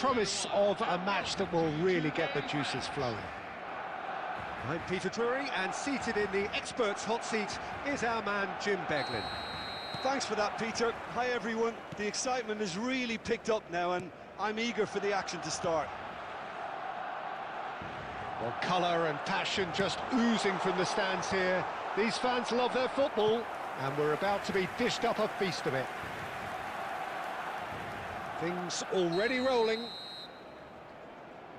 promise of a match that will really get the juices flowing. I'm Peter Drury, and seated in the experts' hot seat is our man Jim Beglin. Thanks for that, Peter. Hi, everyone. The excitement has really picked up now, and I'm eager for the action to start. Well, colour and passion just oozing from the stands here. These fans love their football, and we're about to be dished up a feast of it. Things already rolling.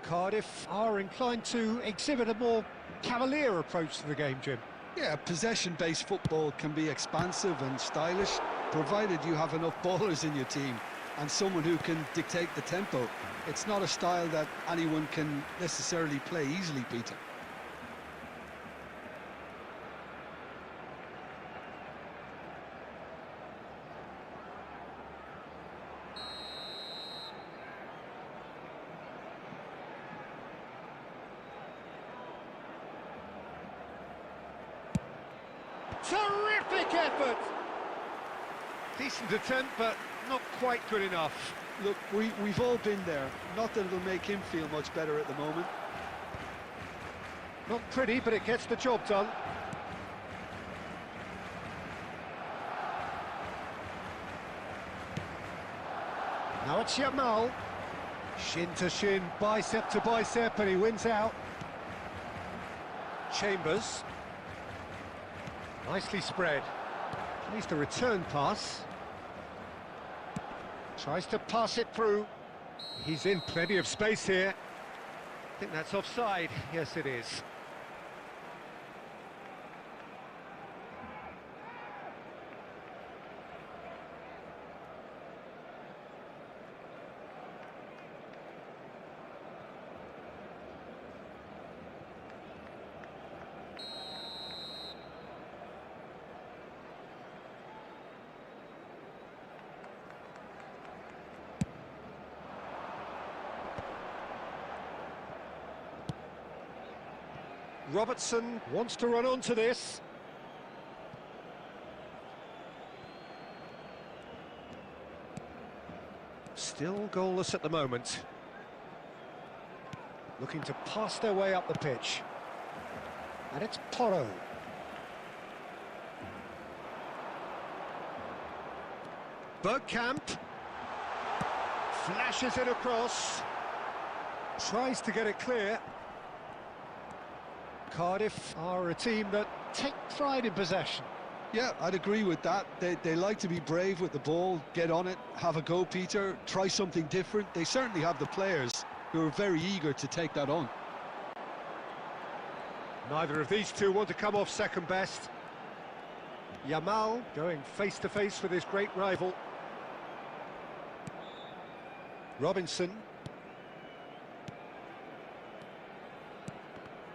Cardiff are inclined to exhibit a more cavalier approach to the game, Jim. Yeah, possession-based football can be expansive and stylish, provided you have enough ballers in your team and someone who can dictate the tempo. It's not a style that anyone can necessarily play easily, Peter. Terrific effort! Decent attempt, but not quite good enough. Look, we've all been there. Not that it'll make him feel much better at the moment. Not pretty, but it gets the job done. Now it's Yamal. Shin to shin, bicep to bicep, and he wins out. Chambers. Nicely spread. Plays the return pass. Tries to pass it through. He's in plenty of space here. I think that's offside. Yes, it is. Robertson. Wants to run onto this. Still goalless at the moment. Looking to pass their way up the pitch. And it's Porro. Bergkamp. Flashes it across. Tries to get it clear. Cardiff are a team that take pride in possession. Yeah, I'd agree with that. They like to be brave with the ball, get on it, have a go, Peter, try something different. They certainly have the players who are very eager to take that on. Neither of these two want to come off second best. Yamal going face-to-face with his great rival. Robinson.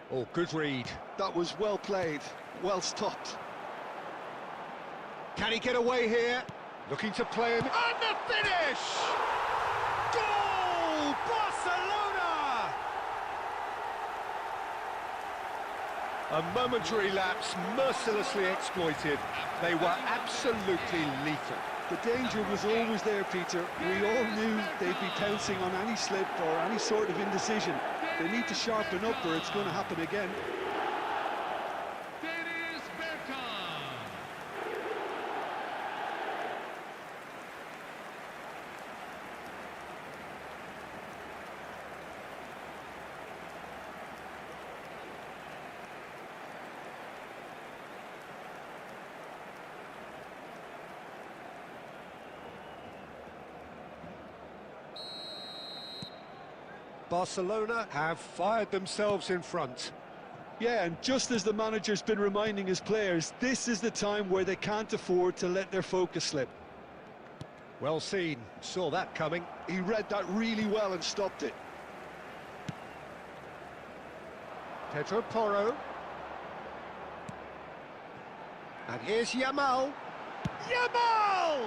Oh, good read. That was well played, well stopped. Can he get away here? Looking to play him. And the finish! Goal! Barcelona! A momentary lapse, mercilessly exploited. They were absolutely lethal. The danger was always there, Peter. We all knew they'd be pouncing on any slip or any sort of indecision. They need to sharpen up or it's going to happen again. Barcelona have fired themselves in front. Yeah, and just as the manager's been reminding his players, this is the time where they can't afford to let their focus slip. Well seen, saw that coming. He read that really well and stopped it. Pedro Porro. And here's Yamal. Yamal!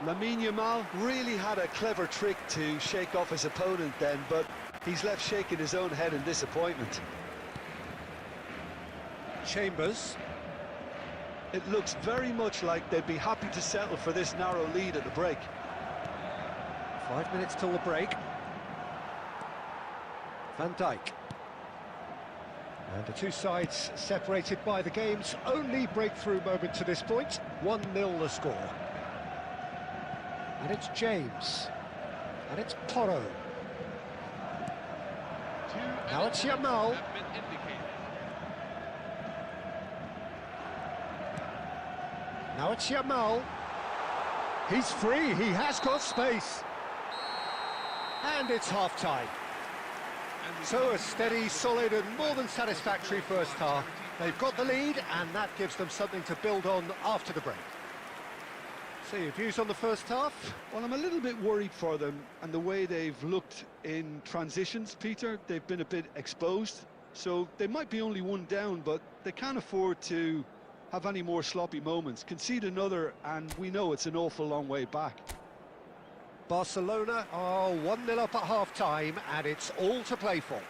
Lamine Yamal really had a clever trick to shake off his opponent then, but he's left shaking his own head in disappointment. Chambers. It looks very much like they'd be happy to settle for this narrow lead at the break. 5 minutes till the break. Van Dijk. And the two sides separated by the game's only breakthrough moment to this point. 1-0 the score. And it's James. And it's Porro. Now it's Yamal. Now it's Yamal. He's free, he has got space. And it's half-time. So a steady, solid and more than satisfactory first half. They've got the lead and that gives them something to build on after the break. So your views on the first half? Well, I'm a little bit worried for them and the way they've looked in transitions, Peter. They've been a bit exposed, so they might be only one down, but they can't afford to have any more sloppy moments. Concede another and we know it's an awful long way back. Barcelona are 1-0 up at half-time and it's all to play for.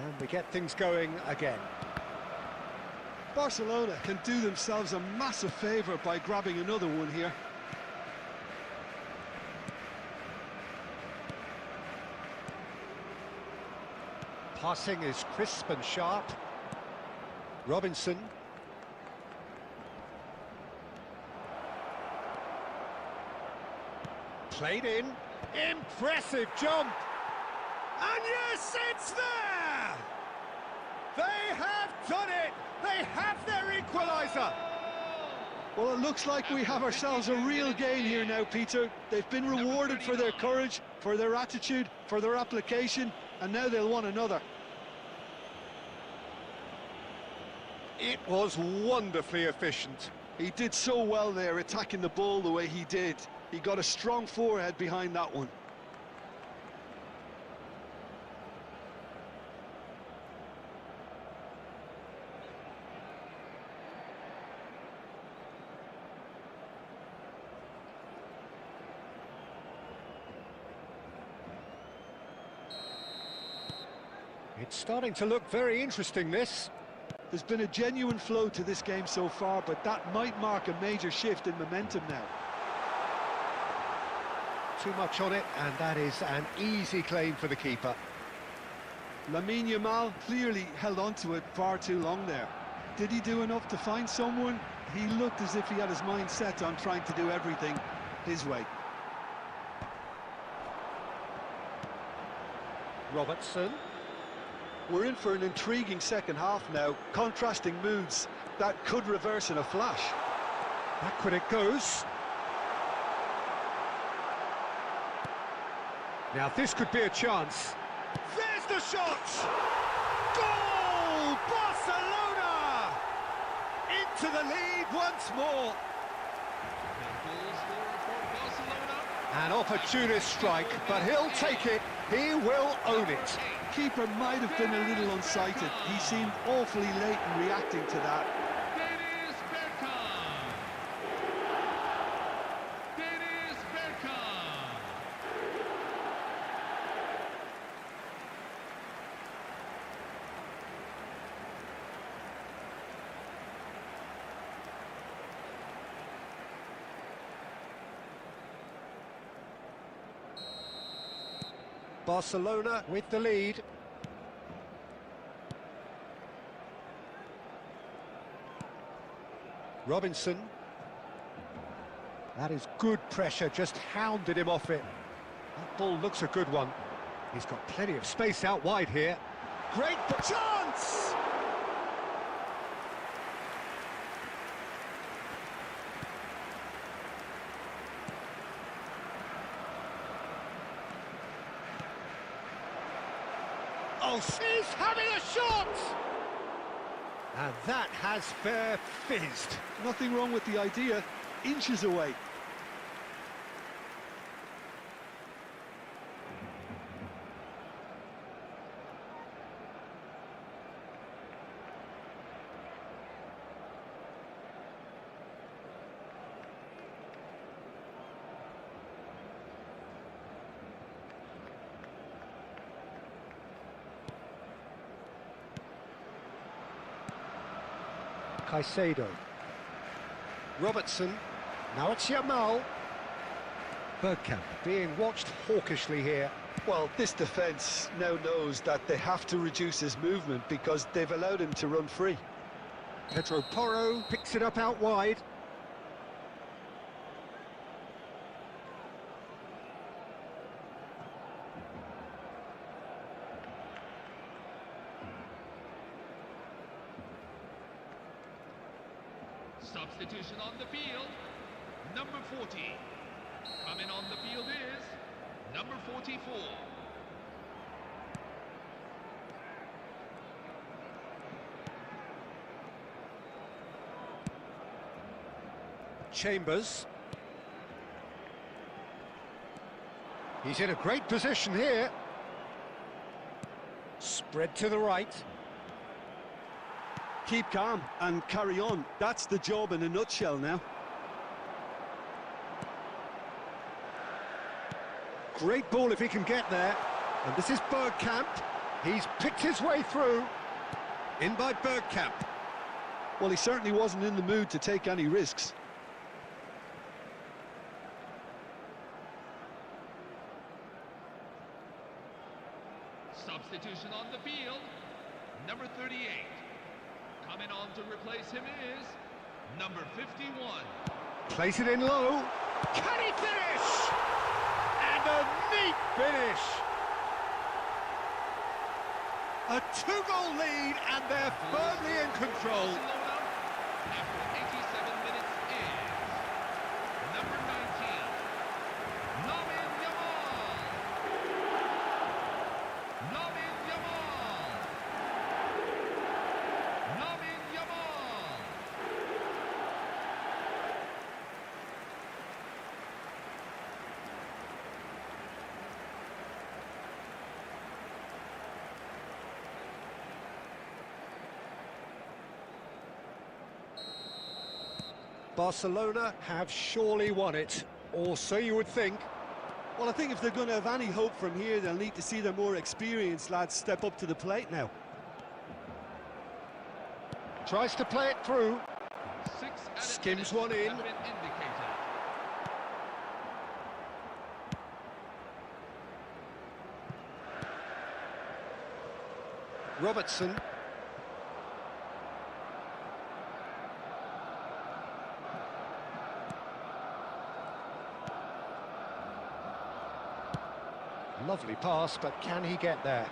And we get things going again. Barcelona can do themselves a massive favour by grabbing another one here. Passing is crisp and sharp. Robinson. Played in. Impressive jump. And yes, it's there! They have done it! They have their equaliser! Well, it looks like we have ourselves a real game here now, Peter. They've been rewarded for their courage, for their attitude, for their application, and now they'll want another. It was wonderfully efficient. He did so well there, attacking the ball the way he did. He got a strong forehead behind that one. It's starting to look very interesting, this. There's been a genuine flow to this game so far, but that might mark a major shift in momentum now. Too much on it, and that is an easy claim for the keeper. Lamine Yamal clearly held on to it far too long there. Did he do enough to find someone? He looked as if he had his mind set on trying to do everything his way. Robertson. We're in for an intriguing second half now, contrasting moods that could reverse in a flash. Backward it goes. Now this could be a chance. There's the shot! Goal! Barcelona! Into the lead once more. An opportunist strike, but he'll take it. He will own it. Keeper might have been a little unsighted. He seemed awfully late in reacting to that. Barcelona with the lead. Robinson. That is good pressure, just hounded him off it. That ball looks a good one. He's got plenty of space out wide here. Great chance! Oh, he's having a shot! And that has fair fizzed. Nothing wrong with the idea, inches away. Caicedo. Robertson. Now it's Yamal. Bergkamp being watched hawkishly here. Well, this defence now knows that they have to reduce his movement because they've allowed him to run free. Pedro Porro picks it up out wide. Substitution on the field, number 40. Coming on the field is number 44. Chambers. He's in a great position here. Spread to the right. Keep calm and carry on. That's the job in a nutshell now. Great ball if he can get there. And this is Bergkamp. He's picked his way through. In by Bergkamp. Well, he certainly wasn't in the mood to take any risks. Substitution on the field, number 38. Coming on to replace him is number 51. Place it in low. Can he finish? And a neat finish. A two-goal lead, and they're firmly in control. After 87 minutes is number 19, Lamine Yamal. Lamine Yamal. Lamine Yamal. Barcelona have surely won it, or so you would think. Well, I think if they're going to have any hope from here, they'll need to see their more experienced lads step up to the plate now. Tries to play it through. 6 added Skims minutes one in. have been indicated. Robertson. Lovely pass, but can he get there?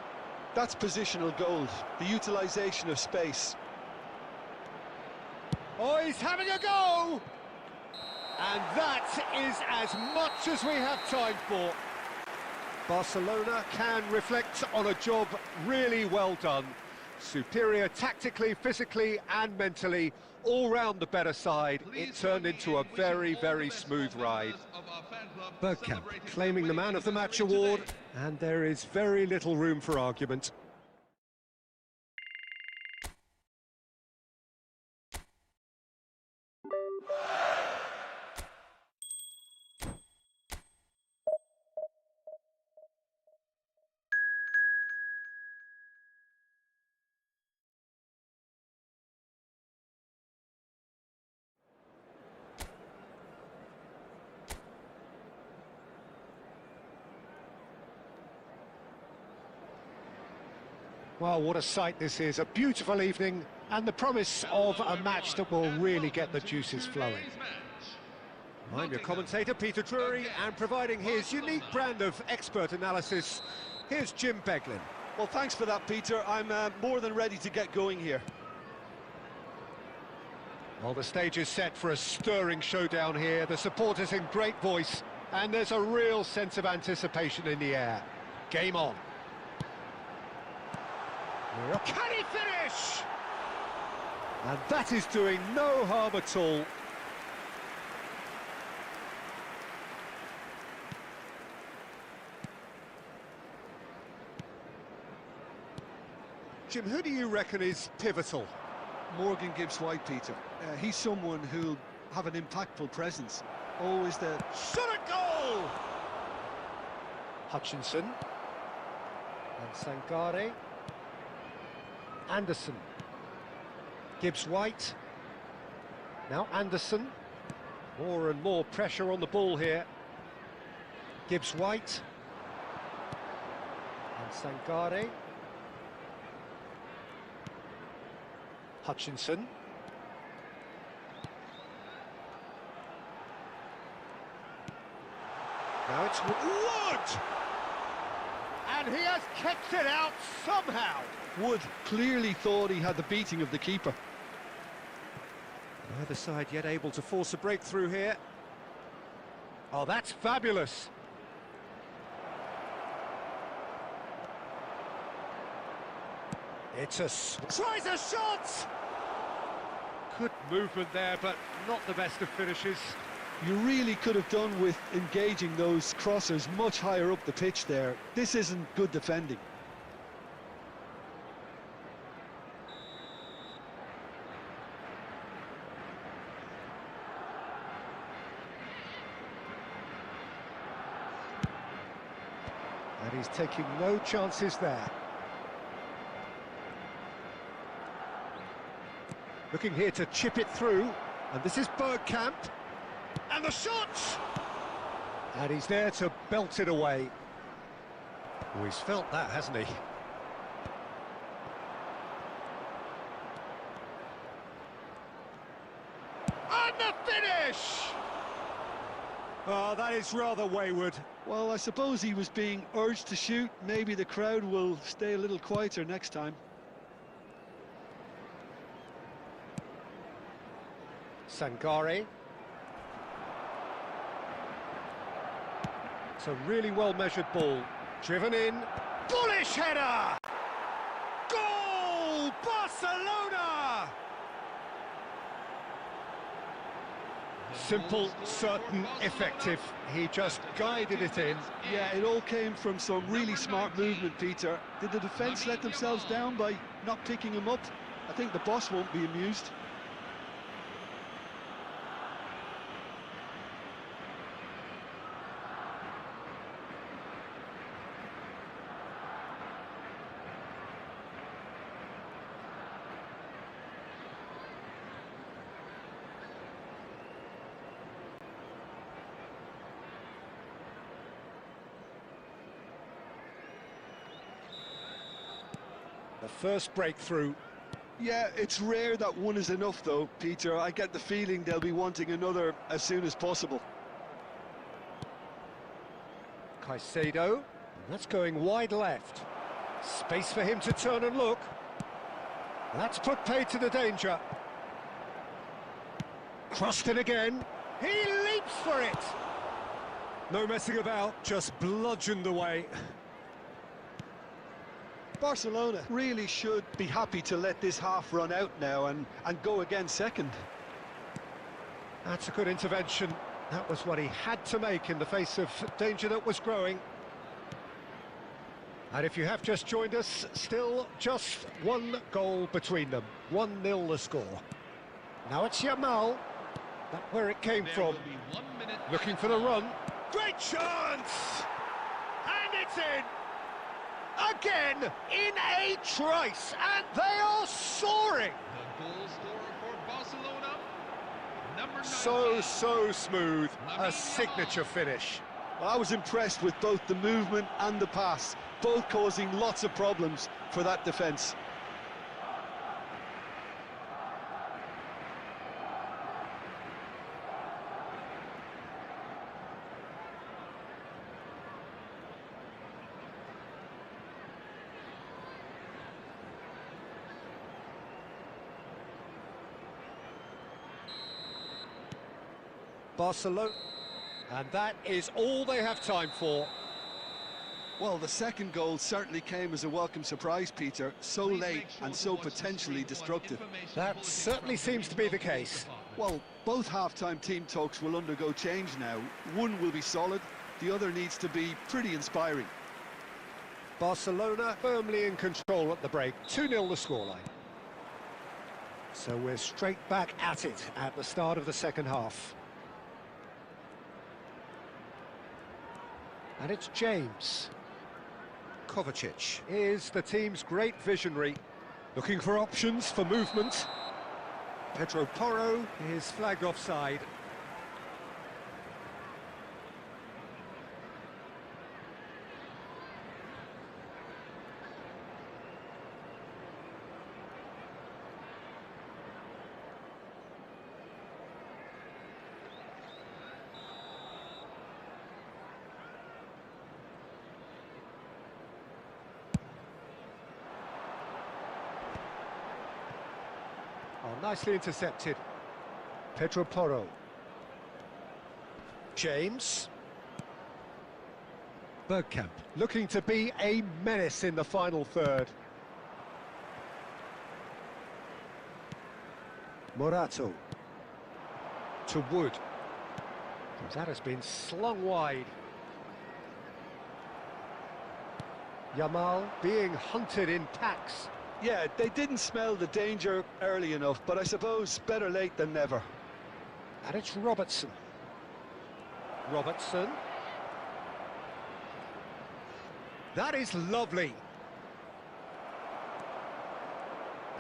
That's positional gold, the utilisation of space. Oh, he's having a go! And that is as much as we have time for. Barcelona can reflect on a job really well done. Superior tactically, physically and mentally, all round the better side. It turned into a very, very smooth ride. Bergkamp claiming the Man of the Match award, and there is very little room for argument. Well, what a sight this is. A beautiful evening and the promise of a match that will really get the juices flowing. I'm your commentator, Peter Drury, and providing his unique brand of expert analysis, here's Jim Beglin. Well, thanks for that, Peter. I'm more than ready to get going here. Well, the stage is set for a stirring showdown here. The supporters in great voice, and there's a real sense of anticipation in the air. Game on. Can he finish? And that is doing no harm at all. Jim, who do you reckon is pivotal? Morgan Gibbs-White, Peter. He's someone who'll have an impactful presence. Always the Shot at goal! Hutchinson. And Sangare. Anderson. Gibbs-White. Now Anderson. More and more pressure on the ball here. Gibbs-White. And Sangare. Hutchinson. Now it's Wood! And he has kept it out somehow. Wood clearly thought he had the beating of the keeper. Neither side yet able to force a breakthrough here. Oh, that's fabulous. It's tries a shot! Good movement there, but not the best of finishes. You really could have done with engaging those crossers much higher up the pitch there. This isn't good defending. And he's taking no chances there. Looking here to chip it through, and this is Bergkamp. And the shot! And he's there to belt it away. Oh, he's felt that, hasn't he? And the finish! Oh, that is rather wayward. Well, I suppose he was being urged to shoot. Maybe the crowd will stay a little quieter next time. Sangare. It's a really well-measured ball. Driven in. Bullish header! Goal! Barcelona! Simple, certain, effective. He just guided it in. Yeah, it all came from some really smart movement, Peter. Did the defence let themselves down by not picking him up? I think the boss won't be amused. The first breakthrough. Yeah, it's rare that one is enough though, Peter. I get the feeling they'll be wanting another as soon as possible. Caicedo. That's going wide left. Space for him to turn and look. That's put paid to the danger. Crossed in again. He leaps for it! No messing about, just bludgeoned away. Barcelona really should be happy to let this half run out now and go again second. That's a good intervention. That was what he had to make in the face of danger that was growing. And if you have just joined us, still just one goal between them. 1-0 the score. Now it's Yamal. That's where it came from. Looking for the run. Great chance! And it's in! Again, in a trice, and they are soaring! The goal scorer for Barcelona, number 19. So smooth. A signature finish. Well, I was impressed with both the movement and the pass, both causing lots of problems for that defence. Barcelona. And that is all they have time for. Well, the second goal certainly came as a welcome surprise, Peter. So late and so potentially destructive. That certainly seems to be the case. Well, both half-time team talks will undergo change now. One will be solid, the other needs to be pretty inspiring. Barcelona firmly in control at the break. 2-0 the scoreline. So we're straight back at it at the start of the second half. And it's James. Kovacic is the team's great visionary, looking for options for movement. Pedro Porro is flagged offside. Oh, nicely intercepted. Pedro Porro. James. Bergkamp, looking to be a menace in the final third. Morato. To Wood. That has been slung wide. Yamal being hunted in packs. Yeah, they didn't smell the danger early enough, but I suppose better late than never. And it's Robertson. Robertson. That is lovely.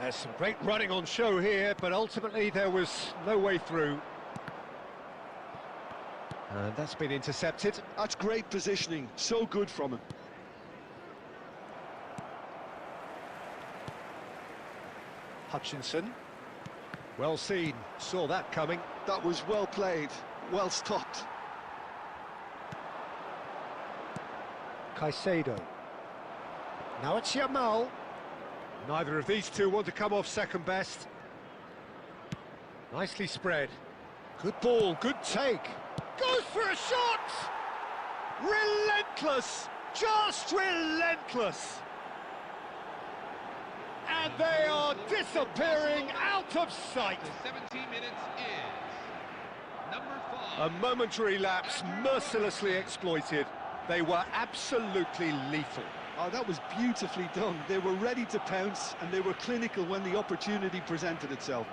There's some great running on show here, but ultimately there was no way through. And that's been intercepted. That's great positioning, so good from him. Hutchinson. Well seen, saw that coming. That was well played, well stopped. Caicedo. Now it's Yamal. Neither of these two want to come off second best. Nicely spread. Good ball, good take. Goes for a shot! Relentless! Just relentless! And they are disappearing out of sight. The 17 minutes is number 5. A momentary lapse mercilessly exploited. They were absolutely lethal. Oh, that was beautifully done. They were ready to pounce, and they were clinical when the opportunity presented itself.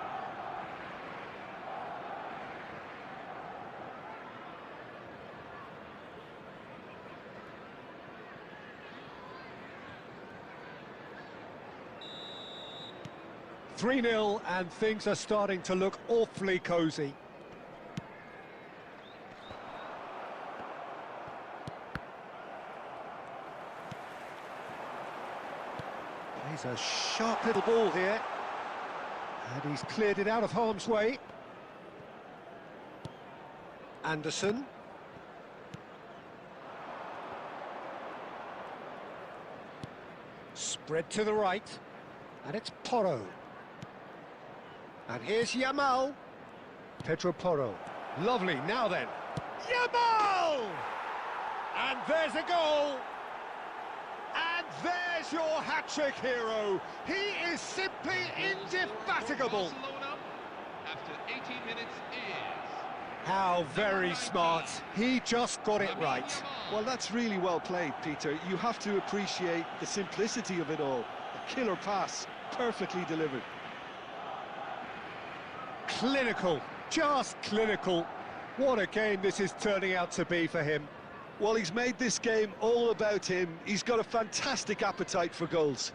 "3-0 and things are starting to look awfully cosy. Plays a sharp little ball here. And he's cleared it out of harm's way. Anderson. Spread to the right. And it's Porro. And here's Yamal. Pedro Porro. Lovely, now then. Yamal! And there's a goal. And there's your hat-trick hero. He is simply indefatigable. Barcelona, after 18 minutes, is How very smart. He just got it Lamine right. Yamal. Well, that's really well played, Peter. You have to appreciate the simplicity of it all. A killer pass, perfectly delivered. Clinical, just clinical. What a game this is turning out to be for him. Well, he's made this game all about him. He's got a fantastic appetite for goals.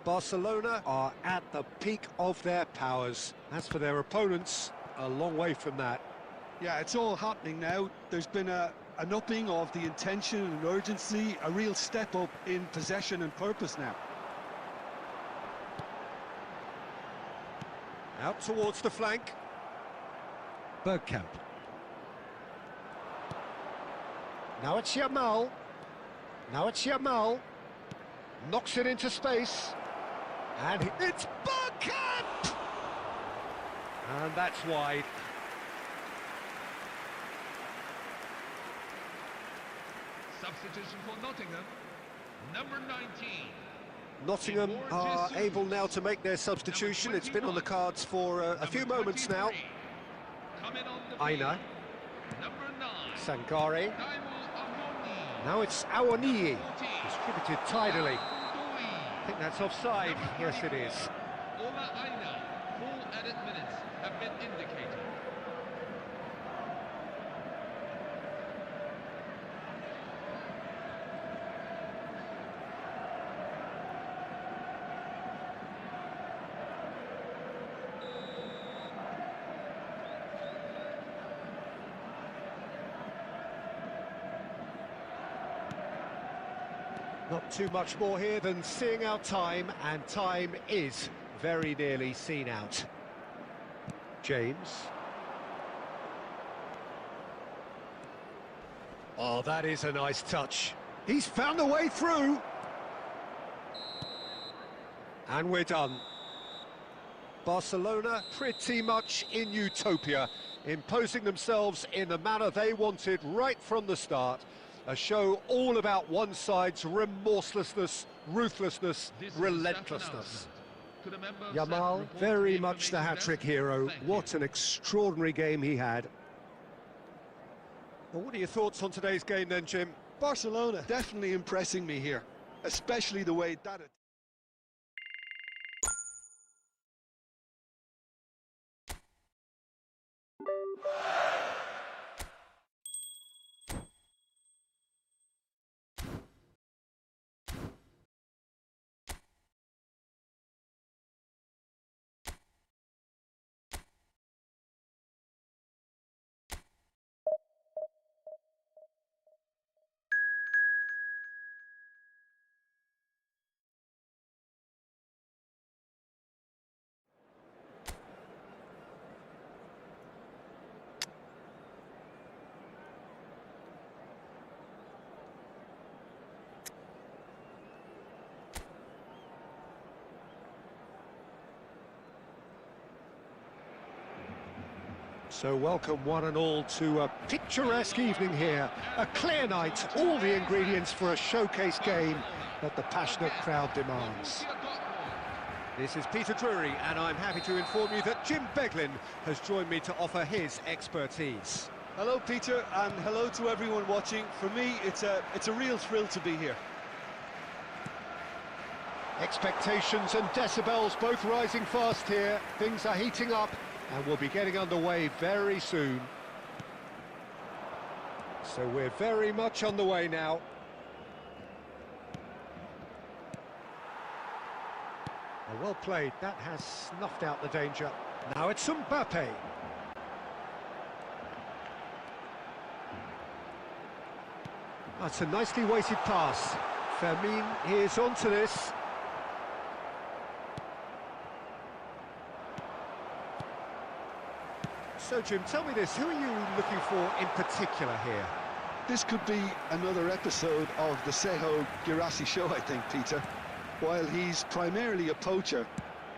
Barcelona are at the peak of their powers. As for their opponents, a long way from that. Yeah, it's all happening now. There's been an upping of the intention and urgency, a real step up in possession and purpose now. Out towards the flank. Bergkamp. Now it's Yamal. Now it's Yamal. Knocks it into space. And it's Bergkamp! And that's wide. substitution for Nottingham, number 19. Nottingham are able now to make their substitution. It's been on the cards for a few moments now. Aina. Number 9. Sangare. Now it's Awoniyi. Distributed tidily. I think that's offside. Yes, it is. Ola Aina, full added minutes have been indicated. Not too much more here than seeing out time, and time is very nearly seen out. James. Oh, that is a nice touch. He's found a way through. And we're done. Barcelona pretty much in utopia, imposing themselves in the manner they wanted right from the start. A show all about one side's remorselessness, ruthlessness, relentlessness. Yamal, very much the hat-trick hero. What an extraordinary game he had. Well, what are your thoughts on today's game then, Jim? Barcelona definitely impressing me here, especially the way that... So welcome one and all to a picturesque evening here. A clear night, all the ingredients for a showcase game that the passionate crowd demands. This is Peter Drury, and I'm happy to inform you that Jim Beglin has joined me to offer his expertise. Hello, Peter, and hello to everyone watching. For me, it's a real thrill to be here. Expectations and decibels both rising fast here. Things are heating up, and we'll be getting underway very soon. So we're very much on the way now. Well played, that has snuffed out the danger. Now it's Mbappé. That's a nicely weighted pass. Lamine is onto this. So, Jim, tell me this, who are you looking for in particular here? This could be another episode of the Shuvo iRL show, I think, Peter. While he's primarily a poacher,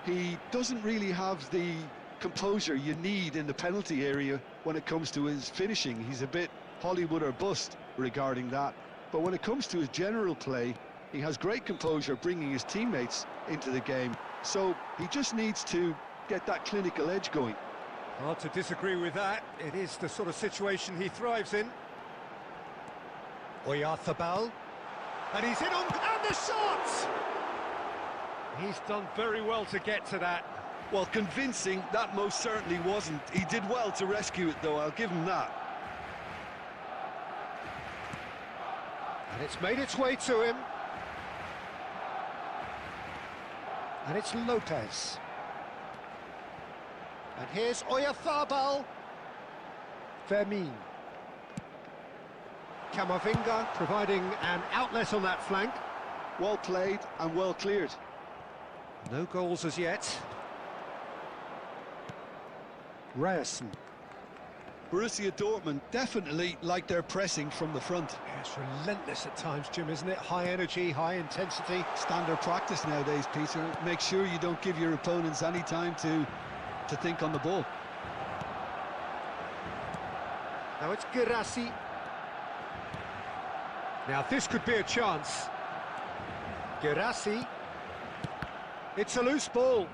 he doesn't really have the composure you need in the penalty area when it comes to his finishing. He's a bit Hollywood or bust regarding that. But when it comes to his general play, he has great composure bringing his teammates into the game. So he just needs to get that clinical edge going. Hard to disagree with that. It is the sort of situation he thrives in. Oyarzabal. And he's in on... and the shot! He's done very well to get to that. Well, convincing, that most certainly wasn't. He did well to rescue it, though, I'll give him that. And it's made its way to him. And it's Lopez. And here's Oyarzabal. Lamine. Camavinga providing an outlet on that flank. Well played and well cleared. No goals as yet. Ryerson. Borussia Dortmund definitely like their pressing from the front. Yeah, it's relentless at times, Jim, isn't it? High energy, high intensity. Standard practice nowadays, Peter. Make sure you don't give your opponents any time to think on the ball. Now it's Guirassy. Now this could be a chance. Guirassy. It's a loose ball.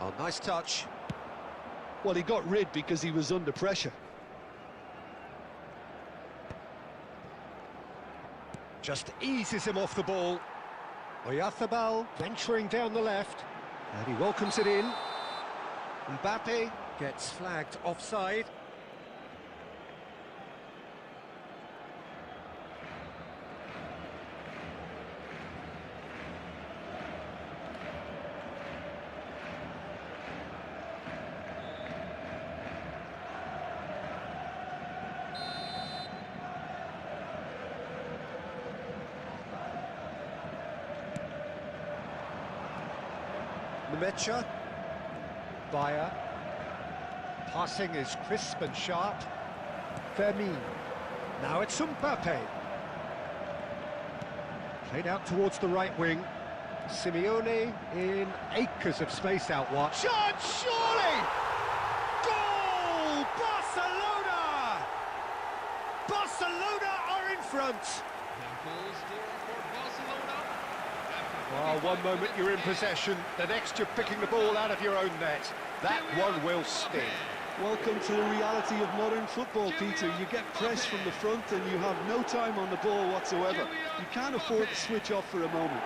Oh, nice touch. Well, he got rid because he was under pressure. Just eases him off the ball. Oyarzabal venturing down the left. And he welcomes it in. Mbappé gets flagged offside. Lemaitre. Bayer. Passing is crisp and sharp. Fermin. Now it's Mbappé. Played out towards the right wing. Simeone in acres of space out wide. Chance, surely! Goal! Barcelona! Barcelona are in front. Well, one moment you're in possession, the next you're picking the ball out of your own net. That one will sting. Welcome to the reality of modern football, Peter. You get pressed from the front and you have no time on the ball whatsoever. You can't afford to switch off for a moment.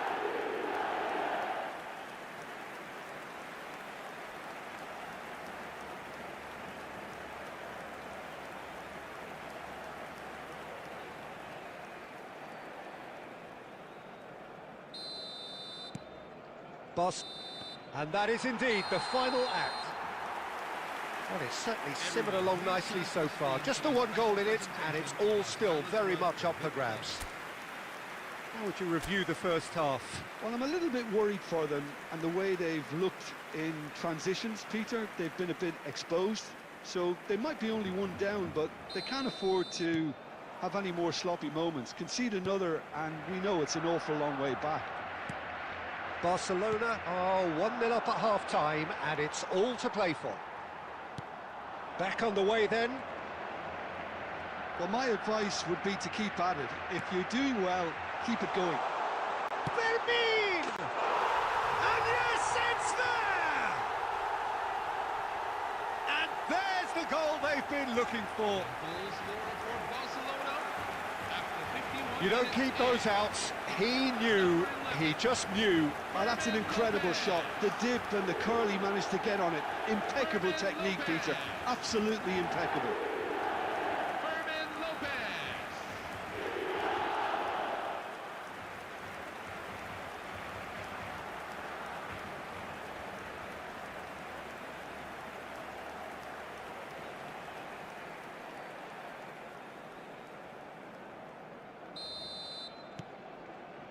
And that is indeed the final act. Well, it's certainly simmered along nicely so far. Just the one goal in it, and it's all still very much up for grabs. How would you review the first half? Well, I'm a little bit worried for them and the way they've looked in transitions, Peter. They've been a bit exposed, so they might be only one down, but they can't afford to have any more sloppy moments. Concede another, and we know it's an awful long way back. Barcelona are 1-0 up at half-time, and it's all to play for. Back on the way then. Well, my advice would be to keep at it. If you're doing well, keep it going. Fermin! And yes, it's there! And there's the goal they've been looking for. You don't keep those outs. He knew, he just knew. Well, that's an incredible shot. The dip and the curl he managed to get on it. Impeccable technique, Peter. Absolutely impeccable.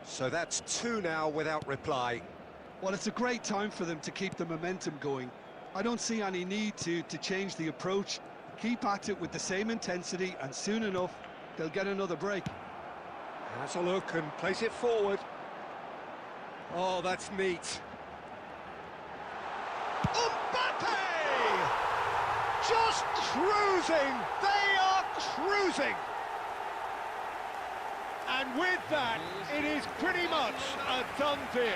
So that's 2 now without reply. Well, it's a great time for them to keep the momentum going. I don't see any need to change the approach. Keep at it with the same intensity, and soon enough, they'll get another break. Has a look and place it forward. Oh, that's neat. Mbappé! Just cruising! They are cruising! And with that, it is pretty much a done deal.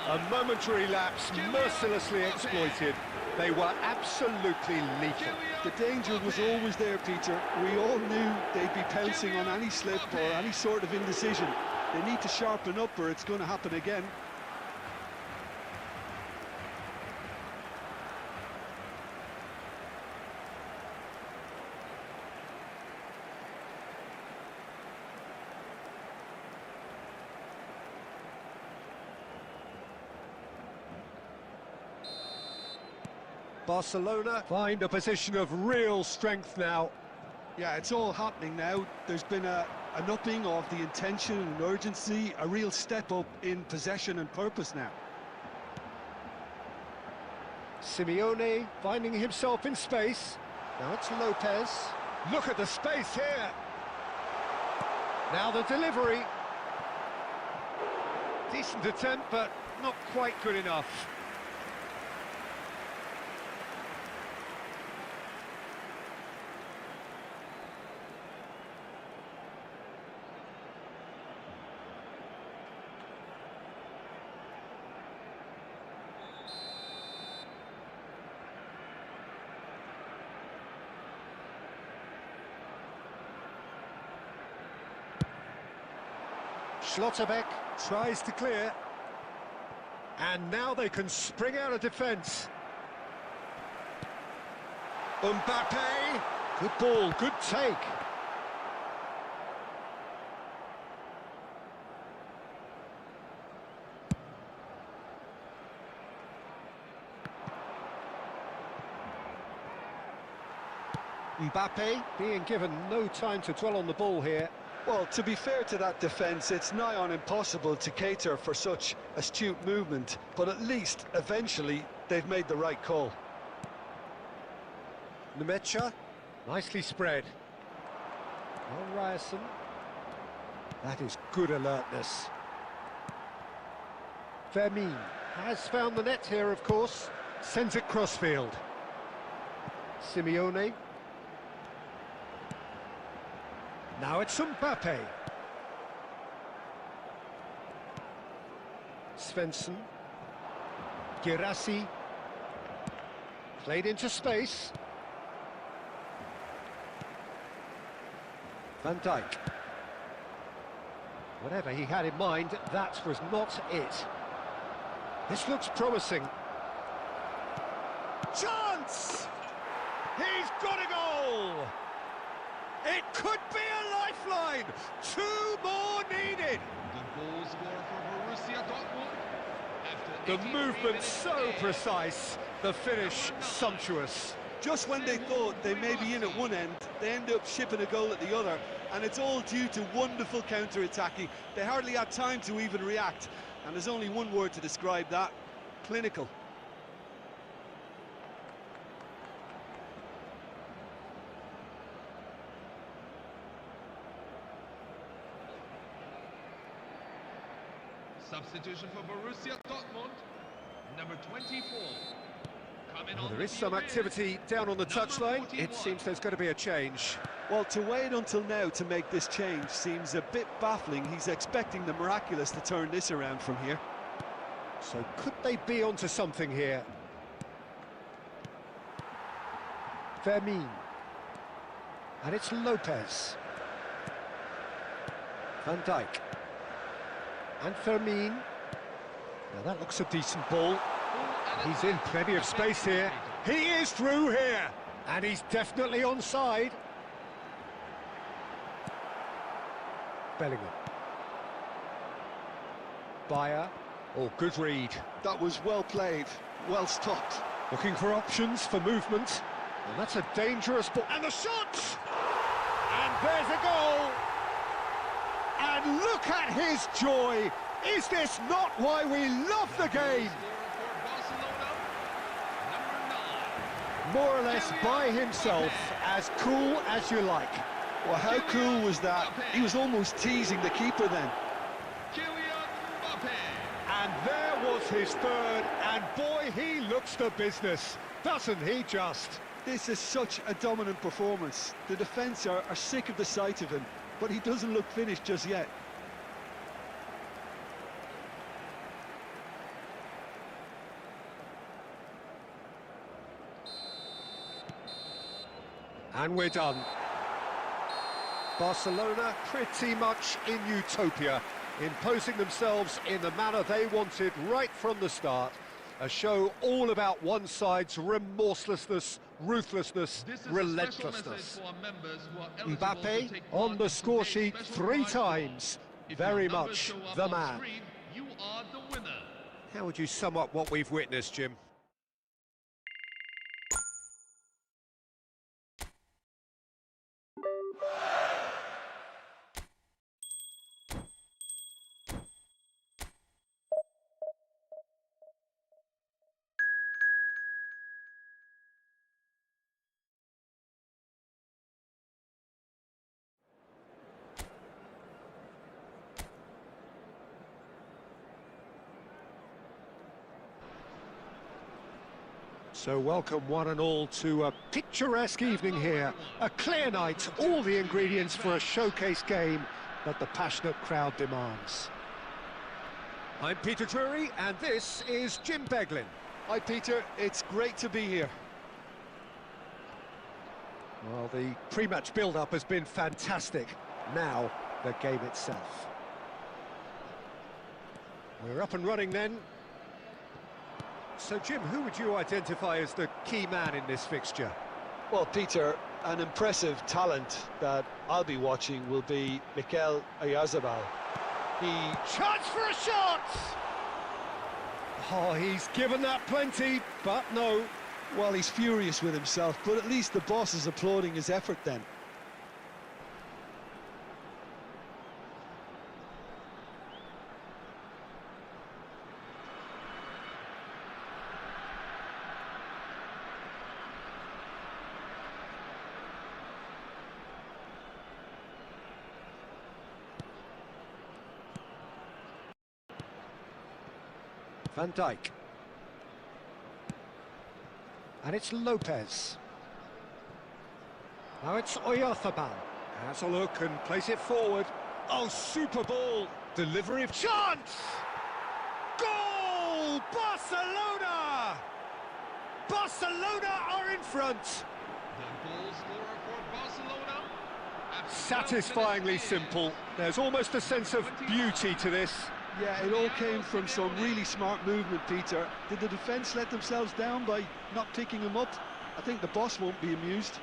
A momentary lapse, mercilessly exploited. They were absolutely lethal. The danger was always there, Peter. We all knew they'd be pouncing on any slip or any sort of indecision. They need to sharpen up or it's going to happen again. Barcelona find a position of real strength now. Yeah, it's all happening now. There's been an upping of the intention and urgency, a real step up in possession and purpose now. Simeone finding himself in space. Now it's Lopez. Look at the space here. Now the delivery. Decent attempt, but not quite good enough. Schlotterbeck tries to clear. And now they can spring out of defence. Mbappé. Good ball, good take. Mbappé being given no time to dwell on the ball here. Well, to be fair to that defence, it's nigh on impossible to cater for such astute movement, but at least, eventually, they've made the right call. Nemecha, nicely spread. Well, Ryerson. That is good alertness. Vermeer has found the net here, of course. Sends it crossfield. Simeone. Now it's Mbappé. Svensson. Girassi. Played into space. Van Dijk. Whatever he had in mind, that was not it. This looks promising. Chance! He's got a goal! It could be a lifeline! 2 more needed! The goal scorer for Borussia Dortmund. The movement's so precise, the finish sumptuous. Just when they thought they may be in at one end, they end up shipping a goal at the other, and it's all due to wonderful counter-attacking. They hardly had time to even react, and there's only one word to describe that: clinical. Substitution for Borussia Dortmund, number 24. Coming Well, on there the is some field activity down on the number touchline. 41. It seems there's going to be a change. Well, to wait until now to make this change seems a bit baffling. He's expecting the miraculous to turn this around from here. So could they be onto something here? Vermeer. And it's Lopez. Van Dijk. And Vermeer. Now that looks a decent ball. He's in plenty of space here. He is through here. And he's definitely onside. Bellingham. Bayer. Oh, good read. That was well played, well stopped. Looking for options for movement. And that's a dangerous ball. And the shot! And there's a goal! And look at his joy! Is this not why we love the game? More or less by himself, as cool as you like. Well, how cool was that? He was almost teasing the keeper then. Kylian Mbappé. And there was his third, and boy, he looks the business, doesn't he just? This is such a dominant performance. The defence are sick of the sight of him, but he doesn't look finished just yet. And we're done. Barcelona pretty much in utopia, imposing themselves in the manner they wanted right from the start. A show all about one side's remorselessness, ruthlessness, relentlessness. Mbappé on the score sheet 3 times, very much the man. You are the winner. How would you sum up what we've witnessed, Jim? So welcome one and all to a picturesque evening here. A clear night, all the ingredients for a showcase game that the passionate crowd demands. I'm Peter Drury and this is Jim Beglin. Hi Peter, it's great to be here. Well, the pre-match build-up has been fantastic. Now, the game itself. We're up and running then. So, Jim, who would you identify as the key man in this fixture? Well, Peter, an impressive talent that I'll be watching will be Mikel Oyarzabal. Chance for a shot! Oh, he's given that plenty, but no. Well, he's furious with himself, but at least the boss is applauding his effort then. Van Dijk. And it's Lopez. Now it's Oyarzabal. Has a look and plays it forward. Oh, super ball. Delivery of chance! Goal! Barcelona! Barcelona are in front. The goal scorer for Barcelona. Satisfyingly simple. There's almost a sense of beauty to this. Yeah, it all came from some really smart movement, Peter. Did the defence let themselves down by not picking him up? I think the boss won't be amused.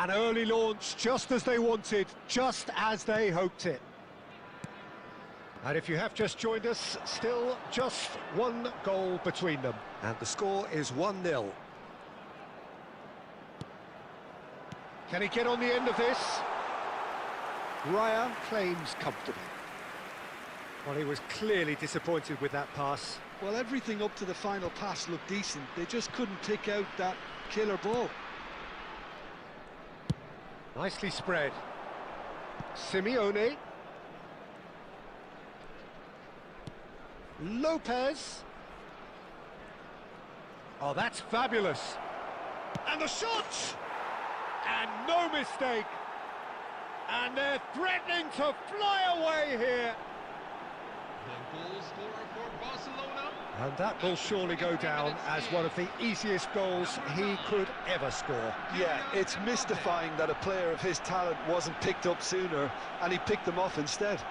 An early launch, just as they wanted, just as they hoped it. And if you have just joined us, still just one goal between them. And the score is 1-0. Can he get on the end of this? Raya claims comfortably. Well, he was clearly disappointed with that pass. Well, everything up to the final pass looked decent. They just couldn't pick out that killer ball. Nicely spread. Simeone. Lopez. Oh, that's fabulous. And the shot! And no mistake. And they're threatening to fly away here. The goal scorer for Barcelona. And that will surely go down as one of the easiest goals he could ever score. Yeah, it's mystifying that a player of his talent wasn't picked up sooner, and he picked them off instead.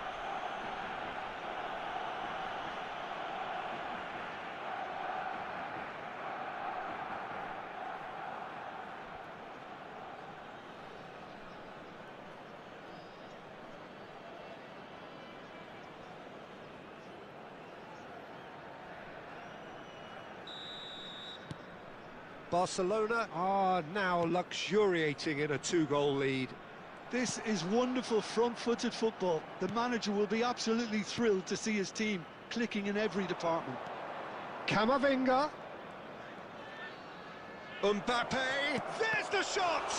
Barcelona are now luxuriating in a two-goal lead. This is wonderful front-footed football. The manager will be absolutely thrilled to see his team clicking in every department. Camavinga. Mbappé. There's the shot!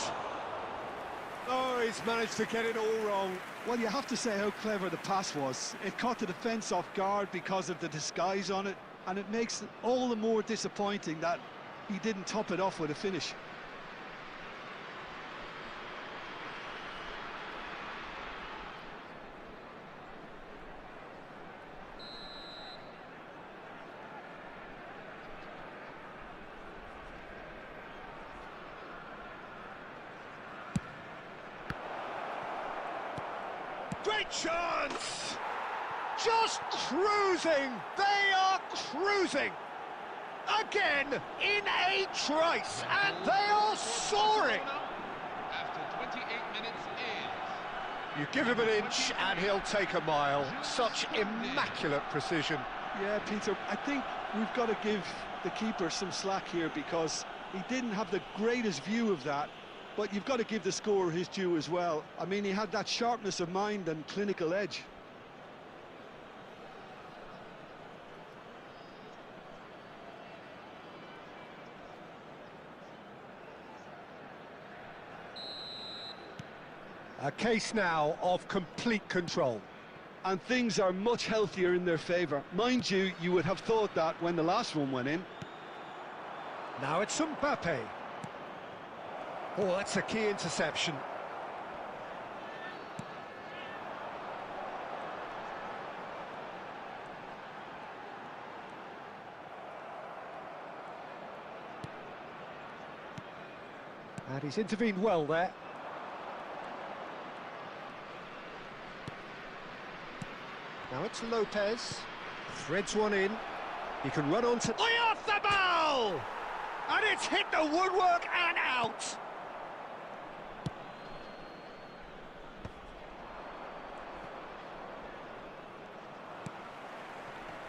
Oh, he's managed to get it all wrong. Well, you have to say how clever the pass was. It caught the defence off guard because of the disguise on it, and it makes it all the more disappointing that he didn't top it off with a finish. Great chance! Just cruising! They are cruising! Again, in a trice, and they are soaring! After 28 minutes is... You give him an inch and he'll take a mile. Such immaculate precision. Yeah, Peter, I think we've got to give the keeper some slack here because he didn't have the greatest view of that, but you've got to give the scorer his due as well. I mean, he had that sharpness of mind and clinical edge. A case now of complete control. And things are much healthier in their favour. Mind you, you would have thought that when the last one went in. Now it's Mbappé. Oh, that's a key interception. And he's intervened well there. Now it's Lopez, threads one in, he can run on to... Oyarzabal! And it's hit the woodwork and out!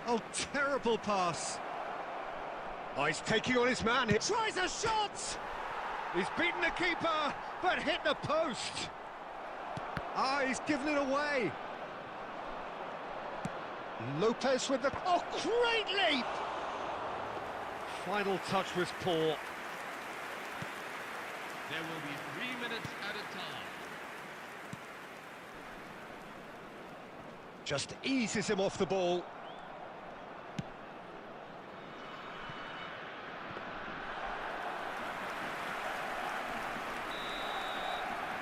Oh, terrible pass. Oh, he's taking on his man. He tries a shot! He's beaten the keeper, but hit the post. Ah, he's given it away. Lopez with the... Oh, great leap! Final touch was poor. There will be 3 minutes at a time. Just eases him off the ball.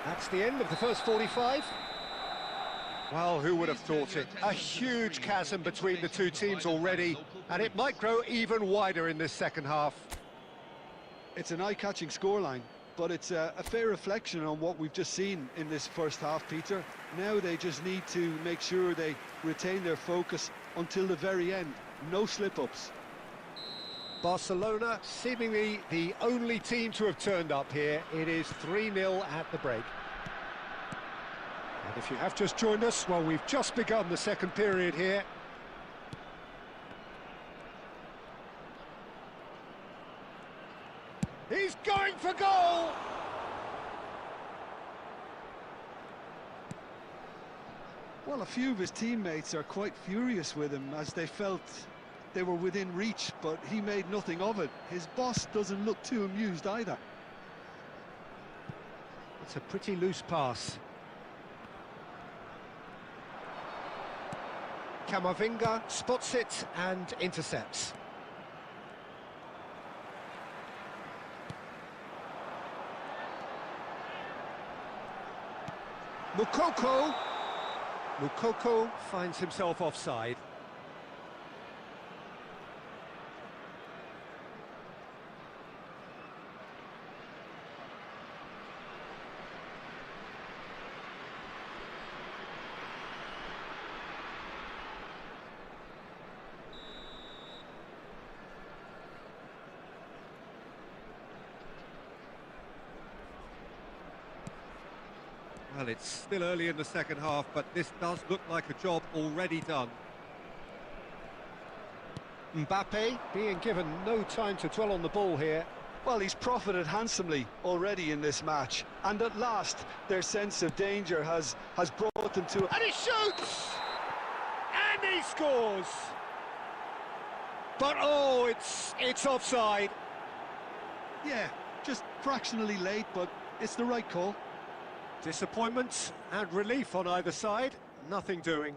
That's the end of the first 45. Well, who would have thought it? A huge chasm between the two teams already, and it might grow even wider in this second half. It's an eye-catching scoreline, but it's a fair reflection on what we've just seen in this first half, Peter. Now they just need to make sure they retain their focus until the very end. No slip-ups. Barcelona seemingly the only team to have turned up here. It is 3-0 at the break. And if you have just joined us, well, we've just begun the second period here. He's going for goal! Well, a few of his teammates are quite furious with him as they felt they were within reach, but he made nothing of it. His boss doesn't look too amused either. It's a pretty loose pass. Camavinga spots it and intercepts. Mukoko finds himself offside. Well, it's still early in the second half, but this does look like a job already done. Mbappé being given no time to dwell on the ball here. Well, he's profited handsomely already in this match, and at last their sense of danger has brought them to... And he shoots! And he scores! But oh, it's offside. Yeah, just fractionally late, but it's the right call. Disappointment and relief on either side, nothing doing.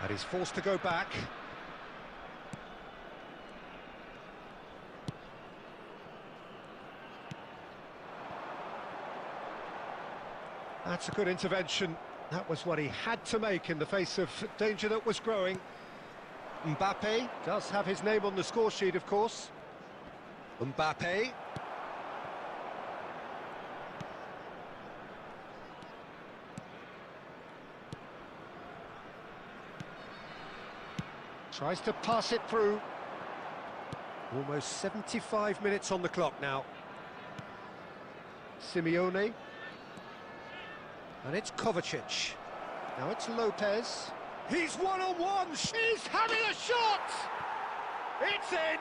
And he's forced to go back. That's a good intervention. That was what he had to make in the face of danger that was growing. Mbappé does have his name on the score sheet, of course. Mbappé. Tries to pass it through. Almost 75 minutes on the clock now. Simeone. And it's Kovacic. Now it's Lopez. He's one-on-one! He's having a shot! It's in!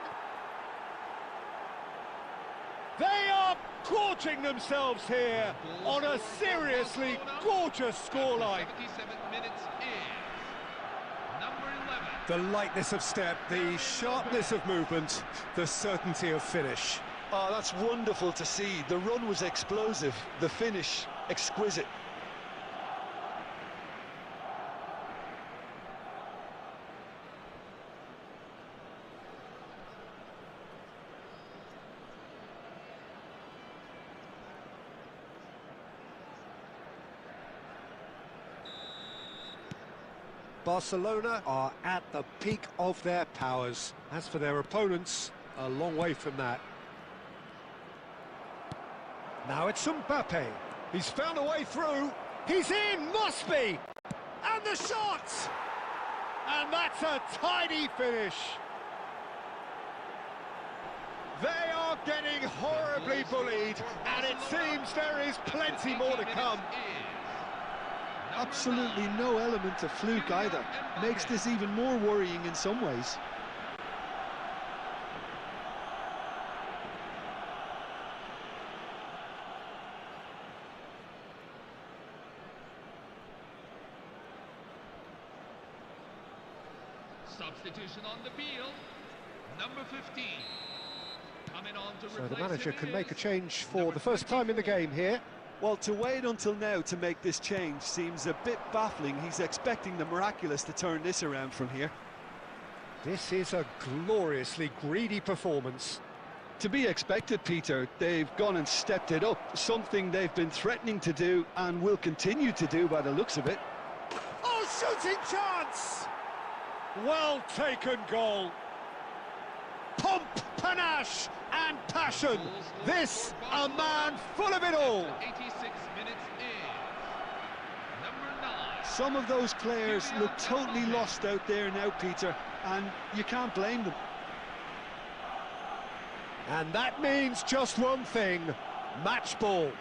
They are gorging themselves here on a seriously gorgeous scoreline. 77 minutes is number 11. The lightness of step, the sharpness of movement, the certainty of finish. Oh, that's wonderful to see. The run was explosive, the finish exquisite. Barcelona are at the peak of their powers. As for their opponents, a long way from that. Now it's Mbappé. He's found a way through. He's in, must be! And the shot! And that's a tidy finish. They are getting horribly bullied, and it seems there is plenty more to come. Absolutely no element of fluke either. Makes this even more worrying in some ways. Substitution on the field, number 15. Coming on to So the replace manager him can is make a change for number the first time in the 24. game here. Well, to wait until now to make this change seems a bit baffling. He's expecting the miraculous to turn this around from here. This is a gloriously greedy performance. To be expected, Peter. They've gone and stepped it up, something they've been threatening to do and will continue to do by the looks of it. Oh, shooting chance! Well taken goal. Pomp, panache and passion. This, a man full of it all. 86 minutes in. Number 9. Some of those players look totally lost out there now, Peter, and you can't blame them. And that means just one thing, match ball.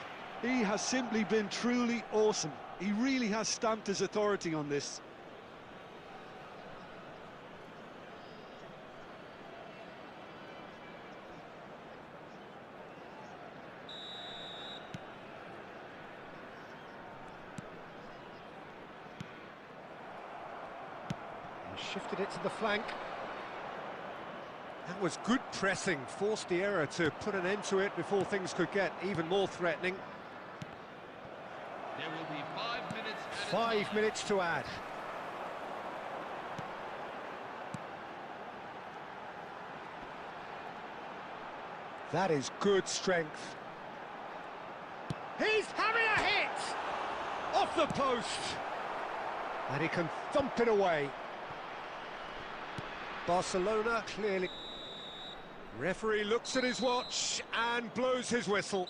He has simply been truly awesome. He really has stamped his authority on this. Shifted it to the flank. That was good pressing, forced the error to put an end to it before things could get even more threatening. There will be 5 minutes. 5 minutes to add. That is good strength. He's having a hit! Off the post! And he can thump it away. Barcelona clearly... Referee looks at his watch and blows his whistle.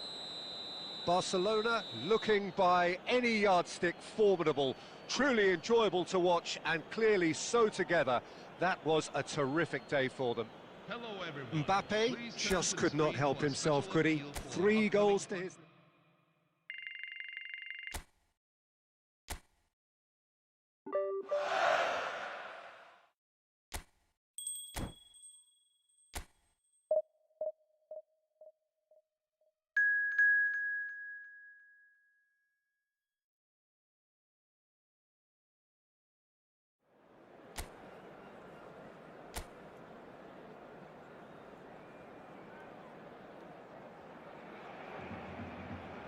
Barcelona looking by any yardstick formidable, truly enjoyable to watch and clearly so together. That was a terrific day for them. Hello, everyone. Mbappé Please turn just to the could not screen help for a himself, special could he? appeal for 3 goals to upcoming his...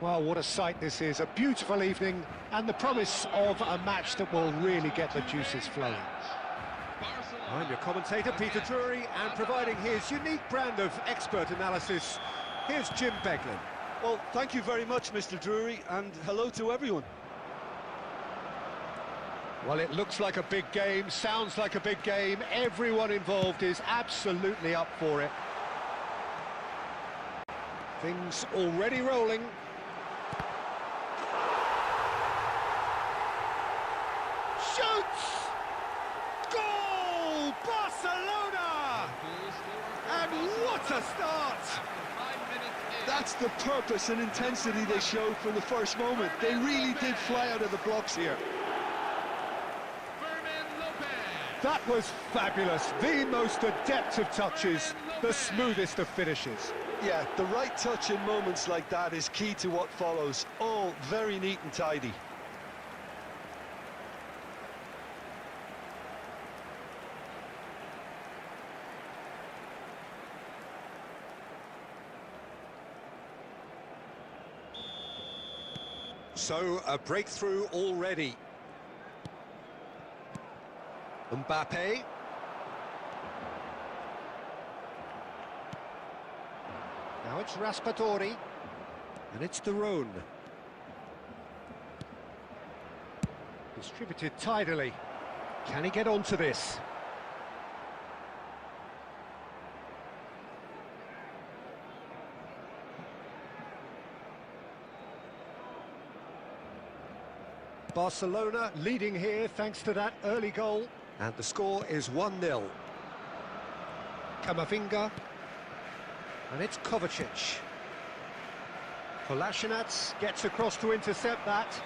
Well, what a sight this is, a beautiful evening and the promise of a match that will really get the juices flowing. I'm your commentator, Peter Drury, and providing his unique brand of expert analysis, here's Jim Beglin. Well, thank you very much, Mr. Drury, and hello to everyone. Well, it looks like a big game, sounds like a big game, everyone involved is absolutely up for it. Things already rolling. Shoots! Goal! Barcelona! And what a start! That's the purpose and intensity they showed from the first moment. They really did fly out of the blocks here. That was fabulous. The most adept of touches, the smoothest of finishes. Yeah, the right touch in moments like that is key to what follows. All very neat and tidy. So, a breakthrough already. Mbappé. Now it's Raspadori. And it's Derone. Distributed tidily. Can he get onto this? Barcelona leading here thanks to that early goal. And the score is 1-0. Camavinga. And it's Kovacic. Kolasinac gets across to intercept that.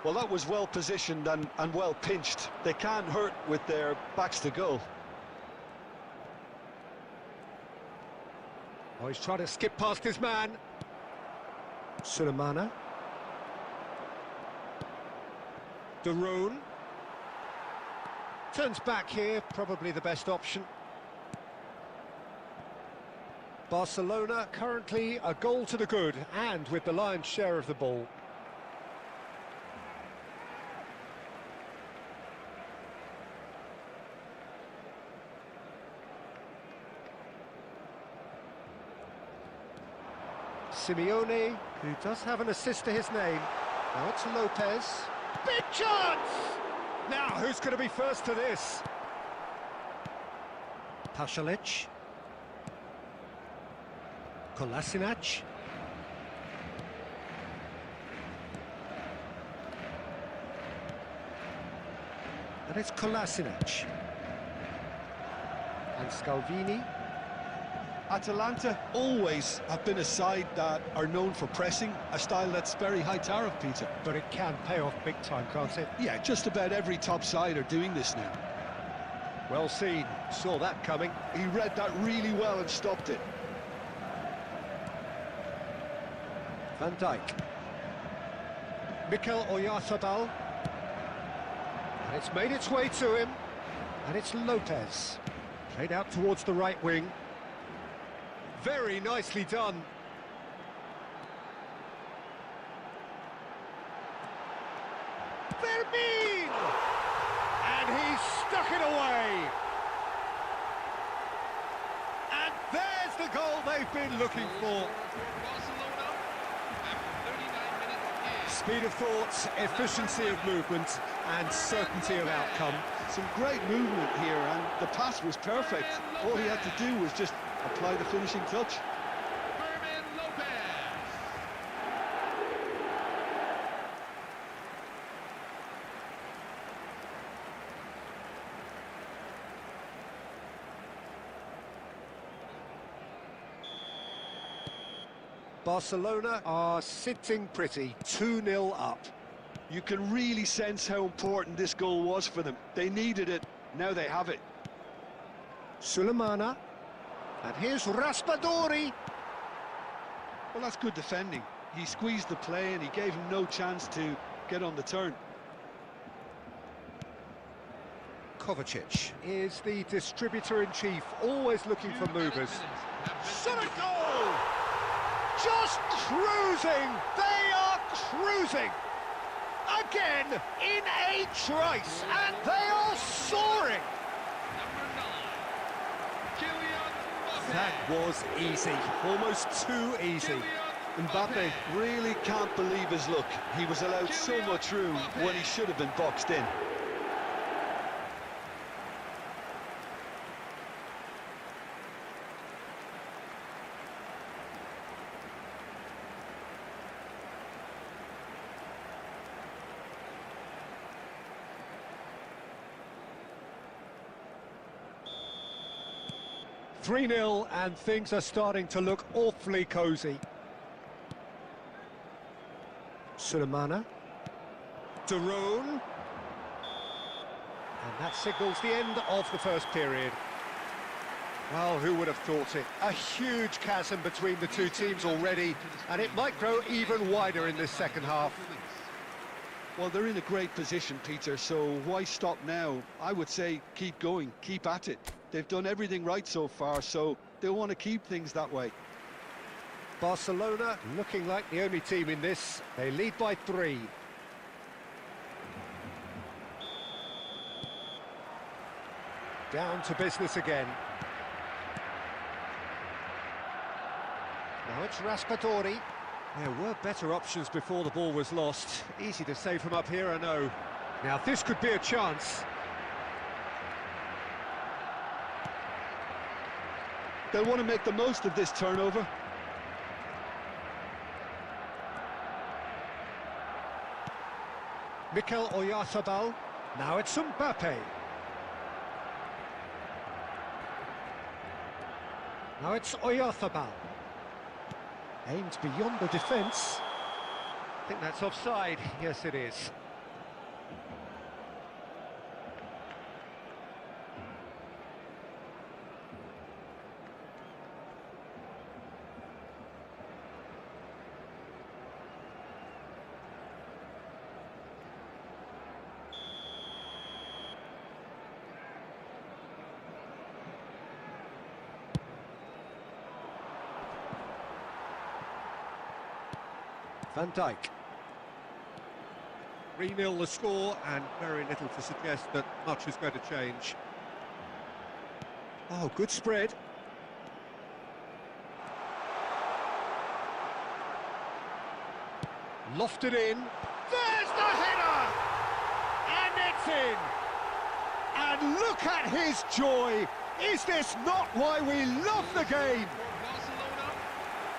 Well, that was well positioned and well pinched. They can't hurt with their backs to goal. Oh, he's trying to skip past his man. Sulemana. De Roon. Turns back here, probably the best option. Barcelona currently a goal to the good, and with the lion's share of the ball. Simeone, who does have an assist to his name. Now it's Lopez. Big chance! Now, who's going to be first to this? Pasalic. Kolasinac. And it's Kolasinac. And Scalvini. Atalanta always have been a side that are known for pressing, a style that's very high tariff, Peter. But it can pay off big time, can't it? Yeah, just about every top side are doing this now. Well seen, saw that coming. He read that really well and stopped it. Van Dijk. Mikel Oyarzabal. And it's made its way to him. And it's Lopez. Played out towards the right wing. Very nicely done. Vermeer! And he's stuck it away. And there's the goal they've been looking for. Barcelona, after 39 minutes. Speed of thought, efficiency of movement, and certainty of outcome. Some great movement here, and the pass was perfect. All he had to do was just apply the finishing touch. Fermin Lopez. Barcelona are sitting pretty, 2-0 up. You can really sense how important this goal was for them. They needed it, now they have it. Sulemana. And here's Raspadori. Well, that's good defending. He squeezed the play and he gave him no chance to get on the turn. Kovacic is the distributor-in-chief, always looking for movers. Shot a goal! Just cruising! They are cruising! Again, in a trice, and they are soaring! Number 9, Kylian Mbappé. That was easy, almost too easy. Mbappé really can't believe his luck. He was allowed so much room when he should have been boxed in. "3-0 and things are starting to look awfully cosy. Sulemana. De Roon. And that signals the end of the first period. Well, who would have thought it? A huge chasm between the two teams already, and it might grow even wider in this second half. Well, they're in a great position, Peter, so why stop now? I would say keep going, keep at it. They've done everything right so far, so they'll want to keep things that way. Barcelona looking like the only team in this. They lead by 3. Down to business again. Now it's Raspadori. There were better options before the ball was lost. Easy to save from up here, I know. Now this could be a chance. They'll want to make the most of this turnover. Mikel Oyarzabal. Now it's Mbappé. Now it's Oyarzabal. Aimed beyond the defence. I think that's offside. Yes, it is. Van Dijk. 3-0 the score, and very little to suggest that much is going to change. Oh, good spread. Lofted in. There's the header! And it's in! And look at his joy! Is this not why we love the game? Barcelona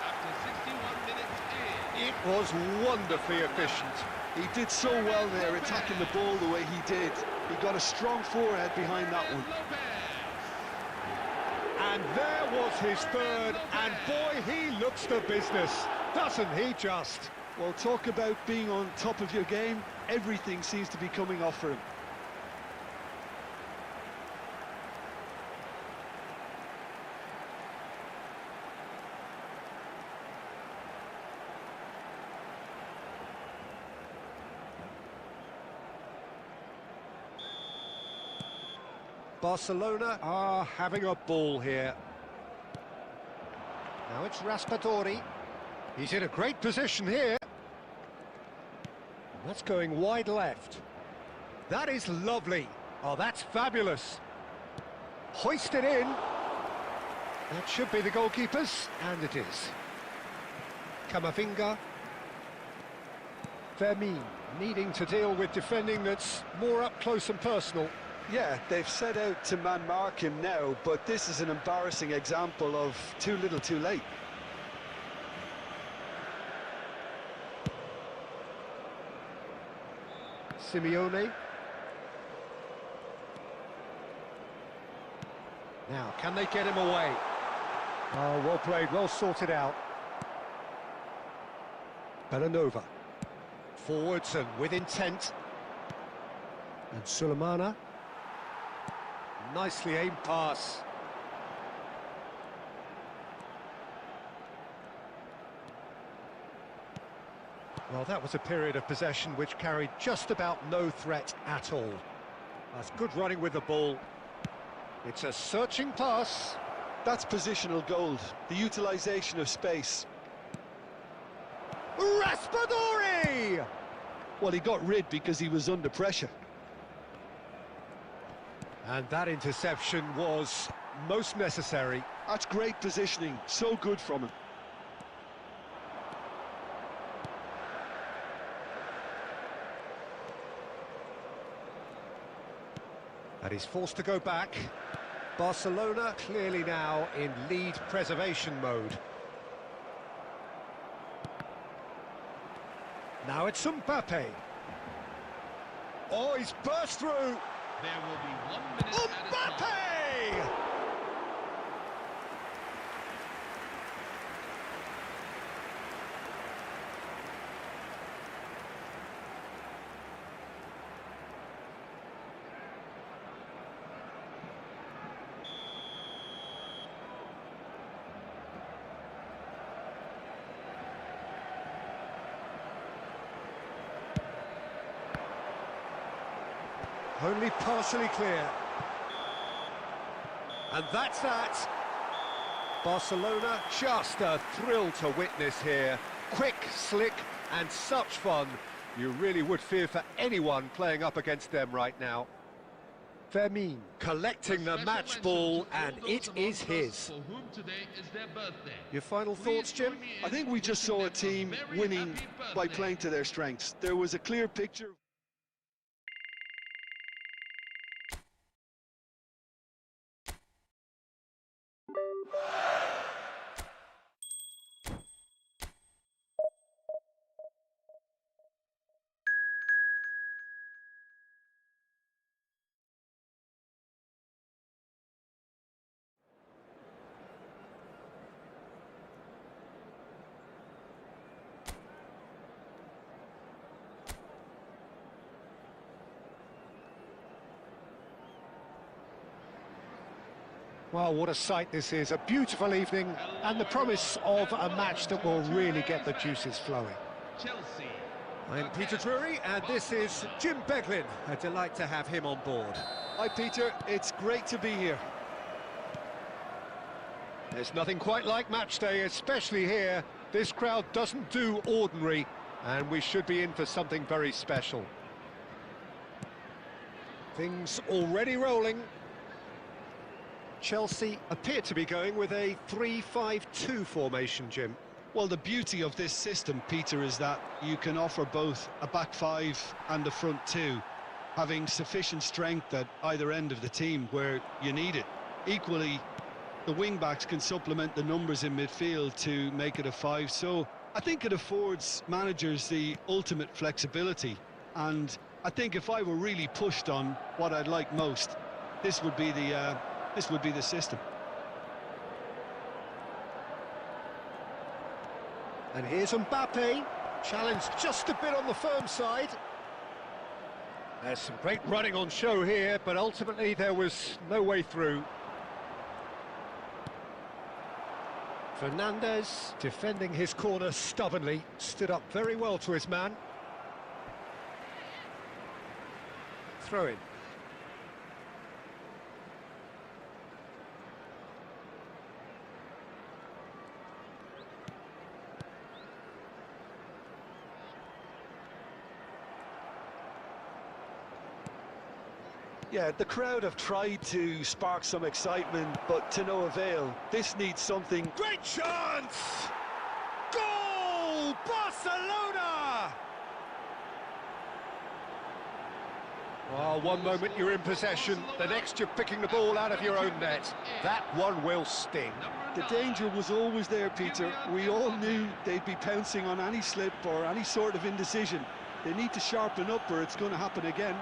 after 61 minutes in. It was wonderfully efficient. He did so well there, attacking the ball the way he did. He got a strong forehead behind that one. And there was his third, and boy, he looks the business, doesn't he just? Well, talk about being on top of your game. Everything seems to be coming off for him. Barcelona are having a ball here. Now it's Raspadori. He's in a great position here. That's going wide left. That is lovely. Oh, that's fabulous. Hoisted in. That should be the goalkeeper's, and it is. Camavinga. Fermin needing to deal with defending that's more up close and personal. Yeah, they've set out to man-mark him now, but this is an embarrassing example of too little too late. Simeone. Now, can they get him away? Oh, well played, well sorted out. Bellanova. Forwards and with intent. And Sulemana. Nicely aimed pass. Well, that was a period of possession which carried just about no threat at all. That's good running with the ball. It's a searching pass. That's positional gold, the utilisation of space. Raspadori! Well, he got rid because he was under pressure. And that interception was most necessary. That's great positioning, so good from him. And he's forced to go back. Barcelona clearly now in lead preservation mode. Now it's Mbappé. Oh, he's burst through. There will be 1 minute at a time. Mbappé! Only partially clear. And that's that. Barcelona, just a thrill to witness here. Quick, slick, and such fun. You really would fear for anyone playing up against them right now. Fermin collecting the match ball, and it is his. For whom today is their birthday. Your final thoughts, Jim? I think we just saw a team winning by playing to their strengths. There was a clear picture. Well, what a sight this is. A beautiful evening and the promise of a match that will really get the juices flowing. Chelsea. I'm Peter Drury, and this is Jim Beglin. A delight to have him on board. Hi, Peter. It's great to be here. There's nothing quite like match day, especially here. This crowd doesn't do ordinary, and we should be in for something very special. Things already rolling. Chelsea appear to be going with a 3-5-2 formation, Jim. Well, the beauty of this system, Peter, is that you can offer both a back five and a front two, having sufficient strength at either end of the team where you need it. Equally, the wing-backs can supplement the numbers in midfield to make it a five, so I think it affords managers the ultimate flexibility, and I think if I were really pushed on what I'd like most, this would be the system. And here's Mbappé, challenged just a bit on the firm side. There's some great running on show here, but ultimately there was no way through. Fernandes, defending his corner stubbornly, stood up very well to his man. Throw in. Yeah, the crowd have tried to spark some excitement, but to no avail. This needs something. Great chance! Goal! Barcelona! Well, one moment you're in possession, the next you're picking the ball out of your own net. That one will sting. The danger was always there, Peter. We all knew they'd be pouncing on any slip or any sort of indecision. They need to sharpen up or it's going to happen again.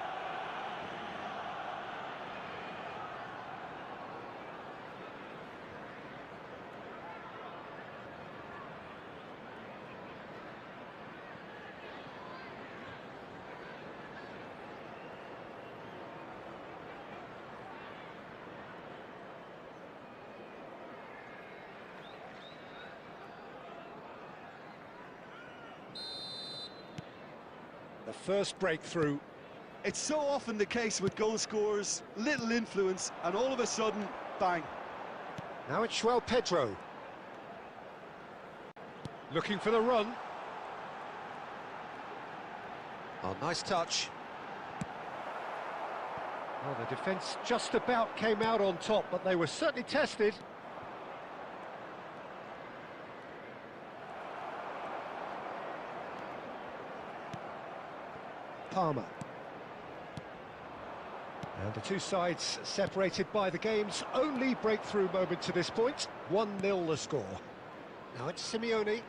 The first breakthrough. It's so often the case with goal scorers, little influence, and all of a sudden, bang. Now it's João Pedro. Looking for the run. Oh, nice touch. Well, the defence just about came out on top, but they were certainly tested. Palmer. And the two sides separated by the game's only breakthrough moment to this point. 1-0 the score. Now it's Simeone.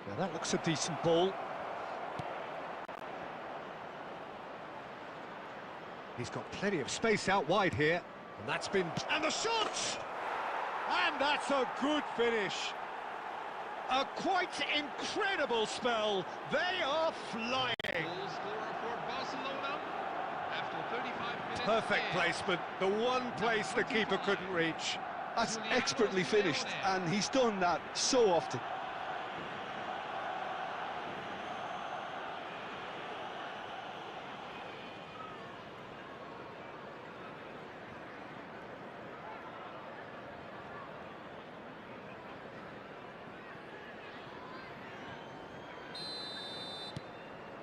Now that looks a decent ball. He's got plenty of space out wide here. And that's been... And the shot! And that's a good finish. A quite incredible spell. They are flying. Goal scorer for Barcelona after 35 minutes. Perfect placement. The one place the keeper couldn't reach. That's expertly finished, and he's done that so often.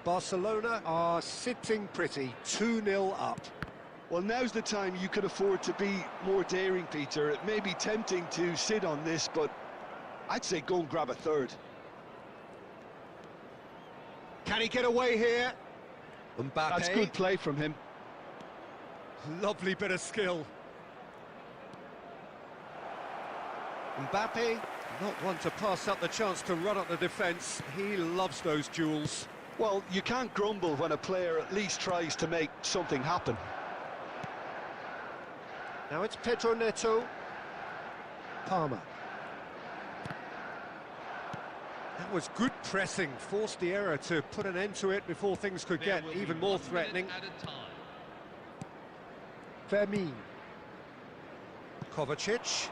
Barcelona are sitting pretty, 2-0 up. Well, now's the time you could afford to be more daring, Peter. It may be tempting to sit on this, but I'd say go and grab a third. Can he get away here? Mbappé. That's good play from him. Lovely bit of skill. Mbappé, not one to pass up the chance to run up the defence. He loves those duels. Well, you can't grumble when a player at least tries to make something happen. Now it's Pedro Neto. Palmer. That was good pressing, forced the error to put an end to it before things could get even more threatening. At a time. Vermeer. Kovacic.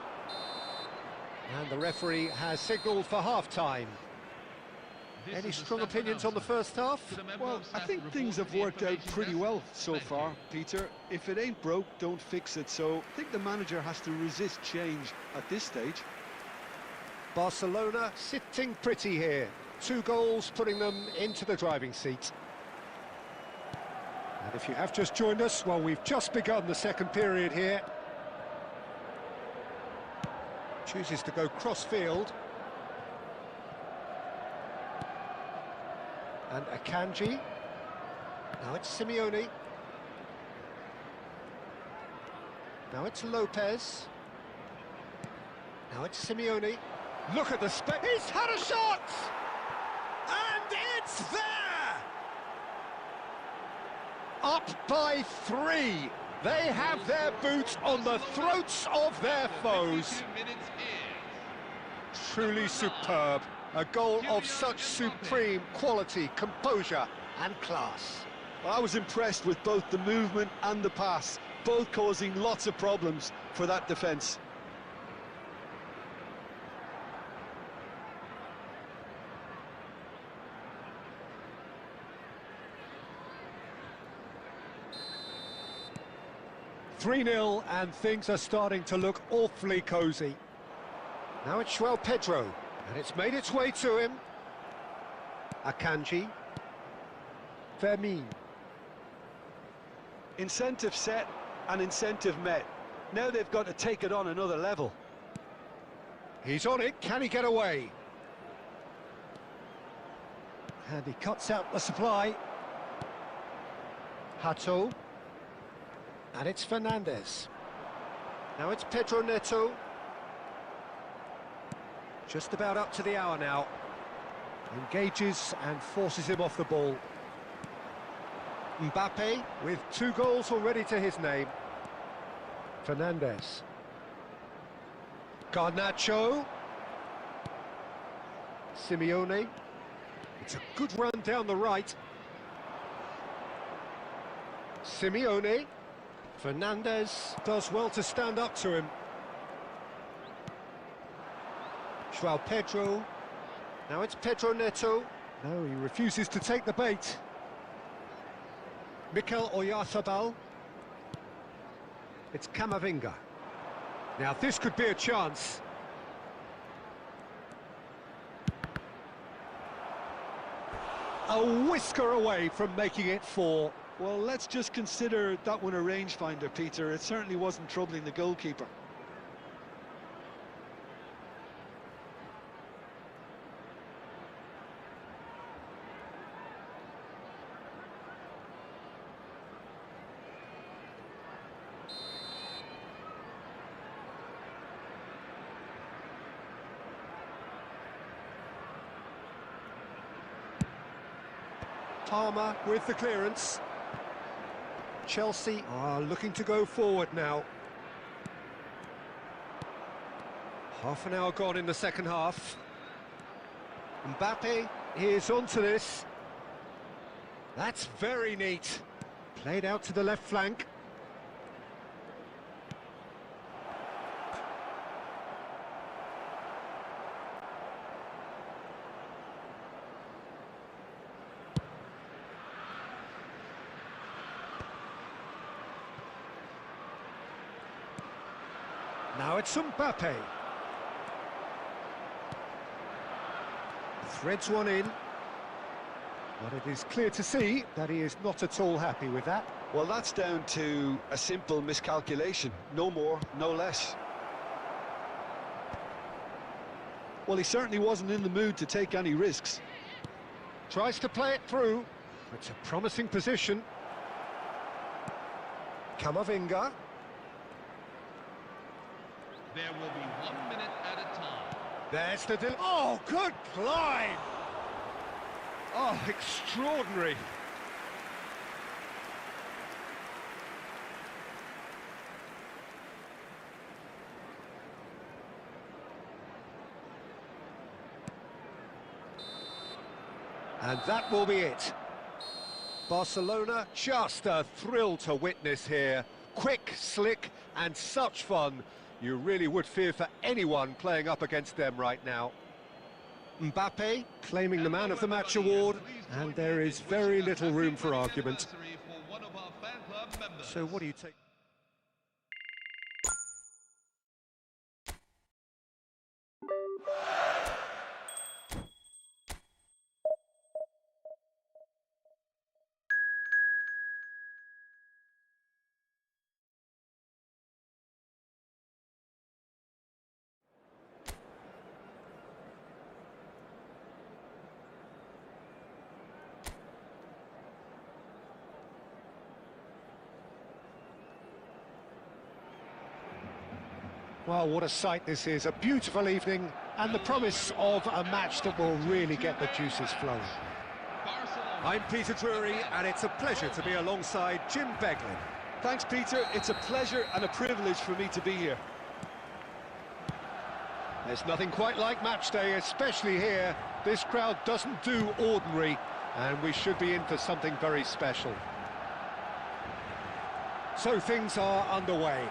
And the referee has signalled for half-time. Any strong opinions on the first half? Well, I think things have worked out pretty well so far, Peter. If it ain't broke, don't fix it. So I think the manager has to resist change at this stage. Barcelona sitting pretty here. 2 goals putting them into the driving seat. And if you have just joined us, well, we've just begun the second period here. Chooses to go cross-field. And Akanji. Now it's Simeone. Now it's Lopez. Now it's Simeone. Look at the space. He's had a shot! And it's there! Up by 3. They have their boots on the throats of their foes. Truly superb. A goal of such supreme quality, composure and class. Well, I was impressed with both the movement and the pass, both causing lots of problems for that defence. (3-0) and things are starting to look awfully cosy. Now it's João Pedro, and it's made its way to him. Akanji. Fermin. Incentive set and incentive met. Now they've got to take it on another level. He's on it, can he get away? And he cuts out the supply. Hato. And it's Fernandez. Now it's Pedro Neto. Just about up to the hour now. Engages and forces him off the ball. Mbappé with 2 goals already to his name. Fernandez. Garnacho. Simeone. It's a good run down the right. Simeone. Fernandez does well to stand up to him. João Pedro. Now it's Pedro Neto. No, he refuses to take the bait. Mikel Oyarzabal. It's Camavinga. Now this could be a chance. A whisker away from making it 4. Well, let's just consider that one a rangefinder, Peter. It certainly wasn't troubling the goalkeeper. Palmer with the clearance. Chelsea are looking to go forward now. Half an hour gone in the second half. Mbappé is onto this. That's very neat. Played out to the left flank. Now it's Mbappé. Threads one in. But it is clear to see that he is not at all happy with that. Well, that's down to a simple miscalculation. No more, no less. Well, he certainly wasn't in the mood to take any risks. Tries to play it through. It's a promising position. Camavinga. There will be 1 minute at a time. There's the... Oh, good climb! Oh, extraordinary. And that will be it. Barcelona, just a thrill to witness here. Quick, slick, and such fun. You really would fear for anyone playing up against them right now. Mbappé claiming the Man of the Match award, and there is very little room for argument. So what do you take? Well, what a sight this is, a beautiful evening, and the promise of a match that will really get the juices flowing. I'm Peter Drury, and it's a pleasure to be alongside Jim Beglin. Thanks, Peter. It's a pleasure and a privilege for me to be here. There's nothing quite like match day, especially here. This crowd doesn't do ordinary, and we should be in for something very special. So things are underway.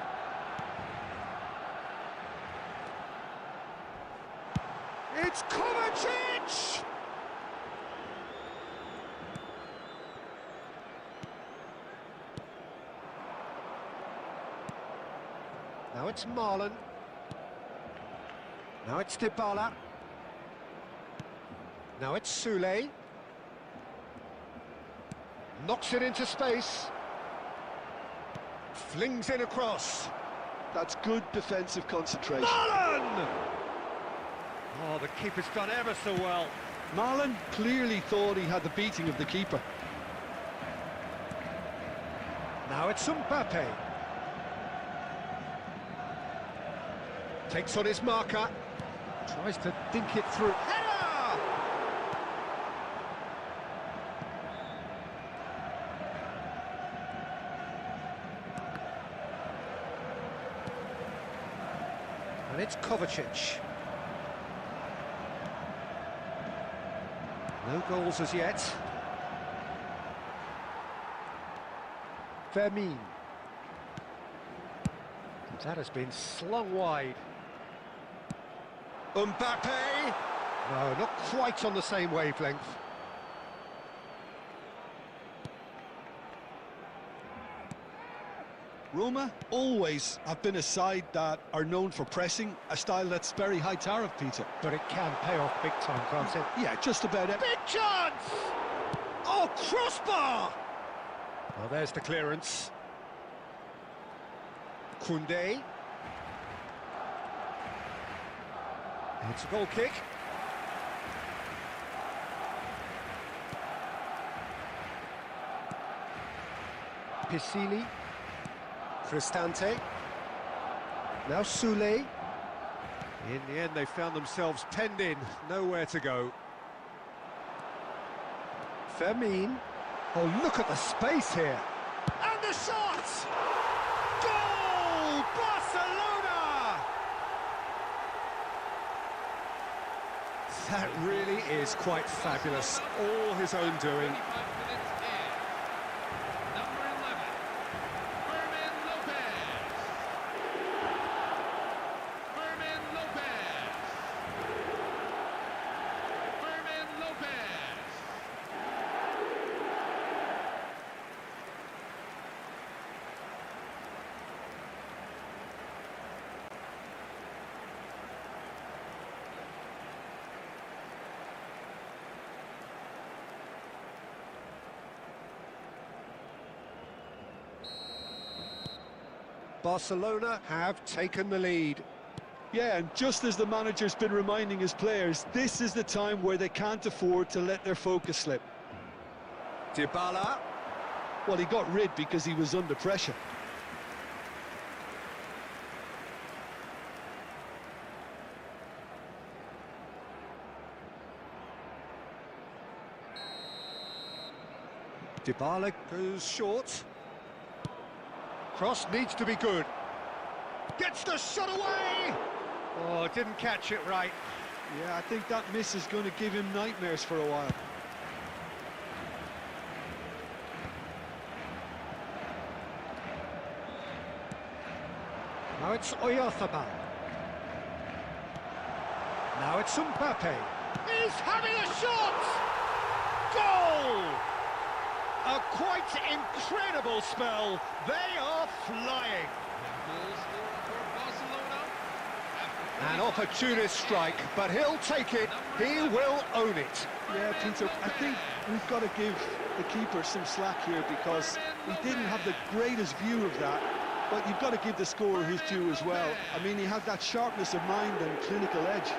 It's Kovacic! Now it's Marlon. Now it's Dybala. Now it's Sule. Knocks it into space. Flings it across. That's good defensive concentration. Marlon! Oh, the keeper's done ever so well. Marlon clearly thought he had the beating of the keeper. Now it's Mbappé. Takes on his marker. Tries to dink it through. Header! And it's Kovacic. No goals as yet. Vermeer. That has been slung wide. Mbappé! No, not quite on the same wavelength. Roma always have been a side that are known for pressing, a style that's very high tariff, Peter. But it can pay off big time, can't it? Yeah, just about it. Big chance! Oh, crossbar! Well, there's the clearance. Koundé. It's a goal kick. Pisili. Cristante. Now Sule. In the end, they found themselves penned in, nowhere to go. Vermeer. Oh, look at the space here. And the shot! Goal! Barcelona! That really is quite fabulous. All his own doing. Barcelona have taken the lead. Yeah, and just as the manager's been reminding his players, this is the time where they can't afford to let their focus slip. Dybala. Well, he got rid because he was under pressure. Dybala goes short. Cross needs to be good. Gets the shot away! Oh, didn't catch it right. Yeah, I think that miss is going to give him nightmares for a while. Now it's Oyarzabal. Now it's Mbappé. He's having a shot! Goal! A quite incredible spell. They are flying. An opportunist strike, but he'll take it. He will own it. Yeah, Peter, I think we've got to give the keeper some slack here because he didn't have the greatest view of that, but you've got to give the scorer his due as well. I mean, he had that sharpness of mind and clinical edge.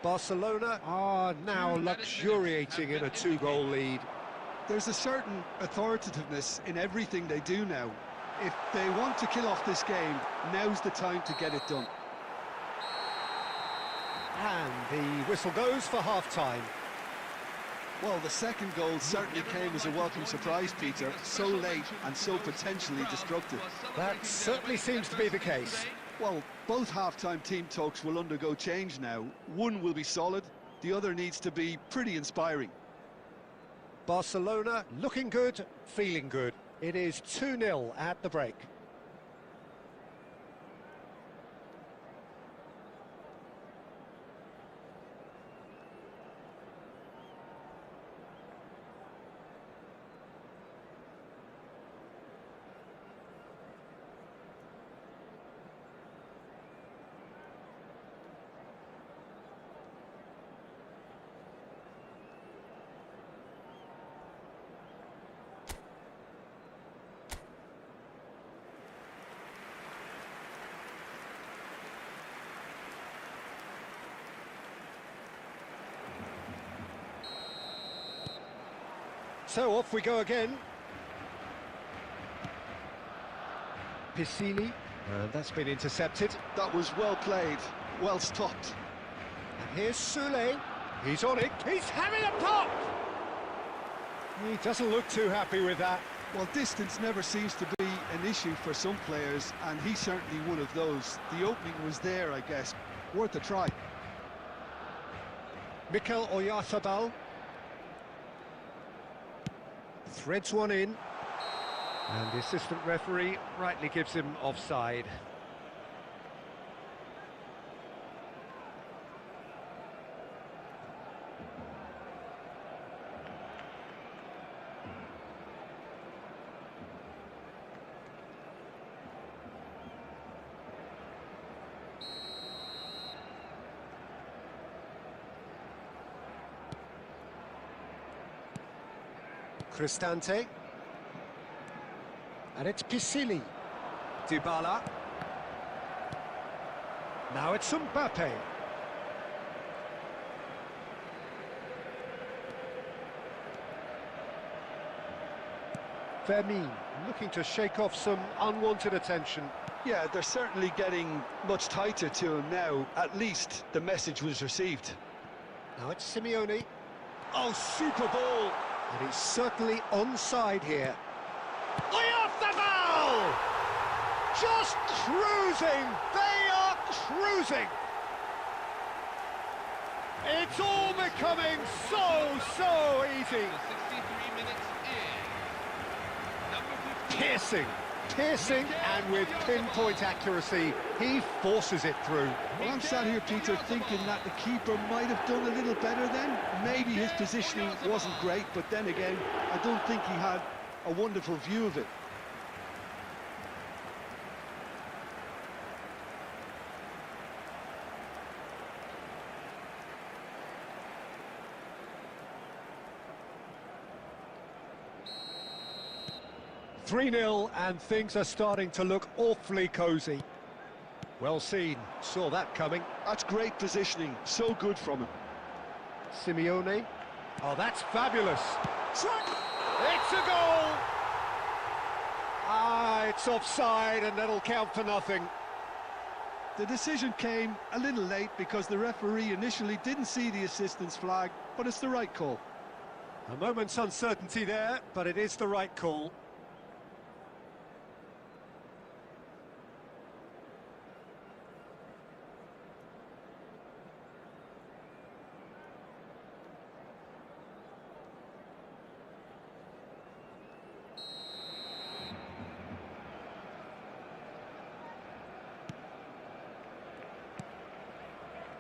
Barcelona are now luxuriating in a two-goal lead. There's a certain authoritativeness in everything they do now. If they want to kill off this game, now's the time to get it done. And the whistle goes for half-time. Well, the second goal certainly came as a welcome surprise, Peter. So late and so potentially destructive. That certainly seems to be the case. Well, both half-time team talks will undergo change now. One will be solid, the other needs to be pretty inspiring. Barcelona looking good, feeling good. It is 2-0 at the break. So off we go again. Piscini, and that's been intercepted. That was well played, well stopped. And here's Sule. He's on it. He's having a pop! He doesn't look too happy with that. Well, distance never seems to be an issue for some players, and he's certainly one of those. The opening was there, I guess. Worth a try. Mikel Oyarzabal threads one in, and the assistant referee rightly gives him offside. Cristante, and it's Piscini. Dybala. Now it's Mbappé. Vermin looking to shake off some unwanted attention. Yeah, they're certainly getting much tighter to him now. At least the message was received. Now it's Simeone. Oh, super ball! And he's certainly onside here. Oyarzabal! Just cruising! They are cruising! It's all becoming so easy. 63 minutes in. Number 15. Piercing, and with pinpoint accuracy, he forces it through. Well, I'm sat here, Peter, thinking that the keeper might have done a little better then. Maybe his positioning wasn't great, but then again, I don't think he had a wonderful view of it. "3-0, and things are starting to look awfully cosy. Well seen, saw that coming. That's great positioning, so good from him. Simeone. Oh, that's fabulous. It's a goal! Ah, it's offside, and that'll count for nothing. The decision came a little late because the referee initially didn't see the assistance flag, but it's the right call. A moment's uncertainty there, but it is the right call.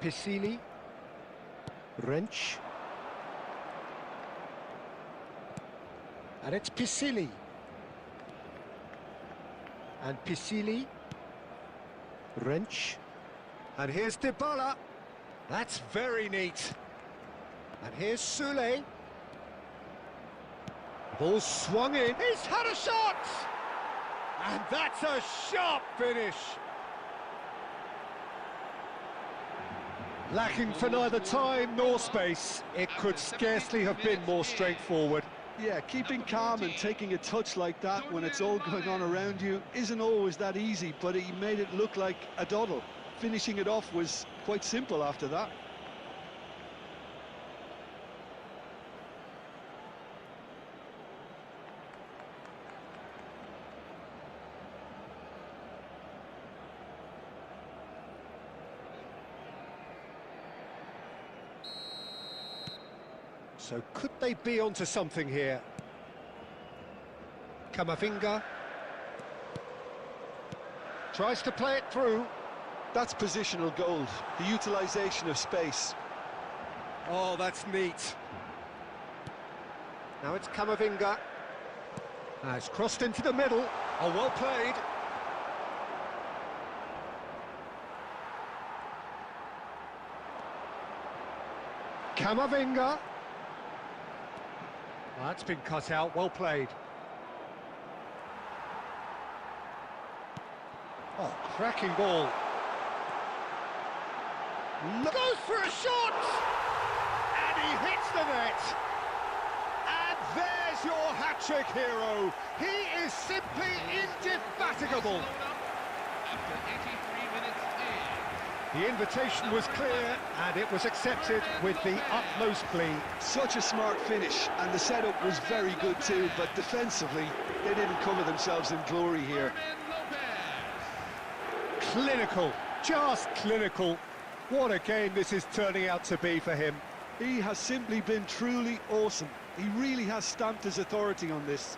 Pisili. Wrench. And it's Pisili. And Pisili. Wrench. And here's Dybala. That's very neat. And here's Sule. Ball swung in. He's had a shot! And that's a sharp finish. Lacking for neither time nor space. It could scarcely have been more straightforward. Yeah, keeping calm and taking a touch like that when it's all going on around you isn't always that easy, but he made it look like a doddle. Finishing it off was quite simple after that. So could they be onto something here? Camavinga tries to play it through. That's positional gold, the utilisation of space. Oh, that's neat. Now it's Camavinga. Now it's crossed into the middle. Oh, well played. Camavinga. That's been cut out, well played. Oh, cracking ball. Goes for a shot! And he hits the net! And there's your hat-trick hero. He is simply indefatigable. After 83 minutes in. The invitation was clear, and it was accepted with the utmost glee. Such a smart finish, and the setup was very good too, but defensively, they didn't cover themselves in glory here. Clinical, just clinical. What a game this is turning out to be for him. He has simply been truly awesome. He really has stamped his authority on this.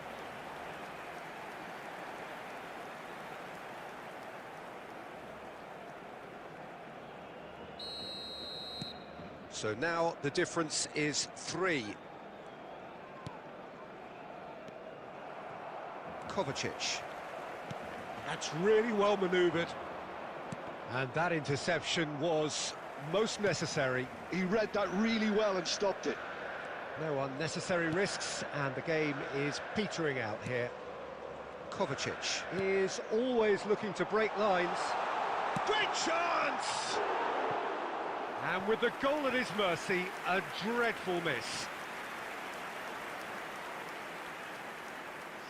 So now the difference is 3. Kovacic. That's really well manoeuvred. And that interception was most necessary. He read that really well and stopped it. No unnecessary risks, and the game is petering out here. Kovacic is always looking to break lines. Great chance! And with the goal at his mercy, a dreadful miss.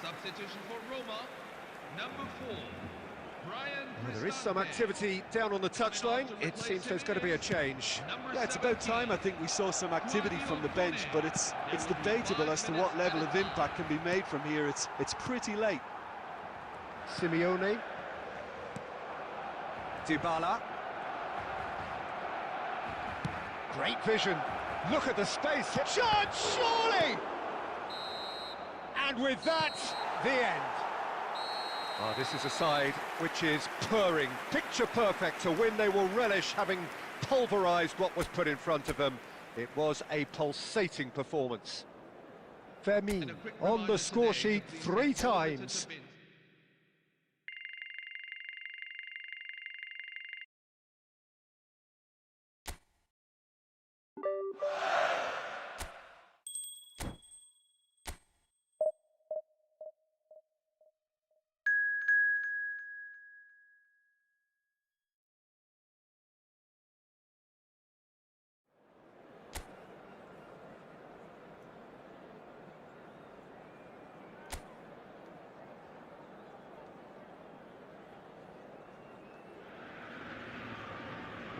Substitution for Roma, number 4. There is some activity down on the touchline. It seems there's going to be a change. Yeah, it's about time I think we saw some activity from the bench, but it's debatable as to what level of impact can be made from here. It's pretty late. Simeone. Dybala. Great vision. Look at the space. Shot, surely! And with that, the end. Oh, this is a side which is purring, picture perfect to win. They will relish having pulverised what was put in front of them. It was a pulsating performance. Fermin on the score sheet 3 times.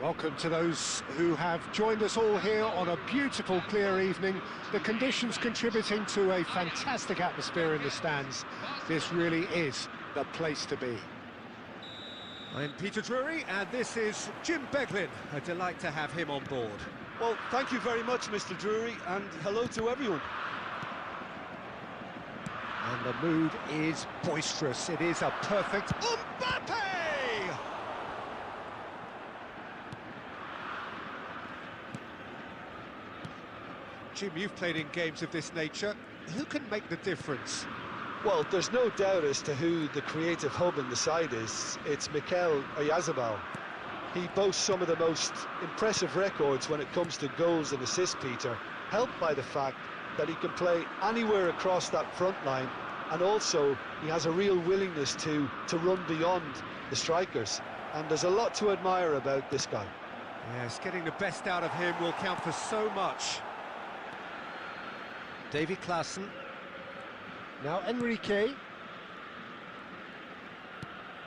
Welcome to those who have joined us all here on a beautiful, clear evening. The conditions contributing to a fantastic atmosphere in the stands. This really is the place to be. I'm Peter Drury, and this is Jim Beglin. A delight to have him on board. Well, thank you very much, Mr. Drury, and hello to everyone. And the mood is boisterous. It is a perfect Mbappé! Jim, you've played in games of this nature. Who can make the difference? Well, there's no doubt as to who the creative hub in the side is. It's Mikel Oyarzabal. He boasts some of the most impressive records when it comes to goals and assists, Peter, helped by the fact that he can play anywhere across that front line, and also he has a real willingness to run beyond the strikers, and there's a lot to admire about this guy. Yes, getting the best out of him will count for so much. Davy Klaassen. Now Enrique.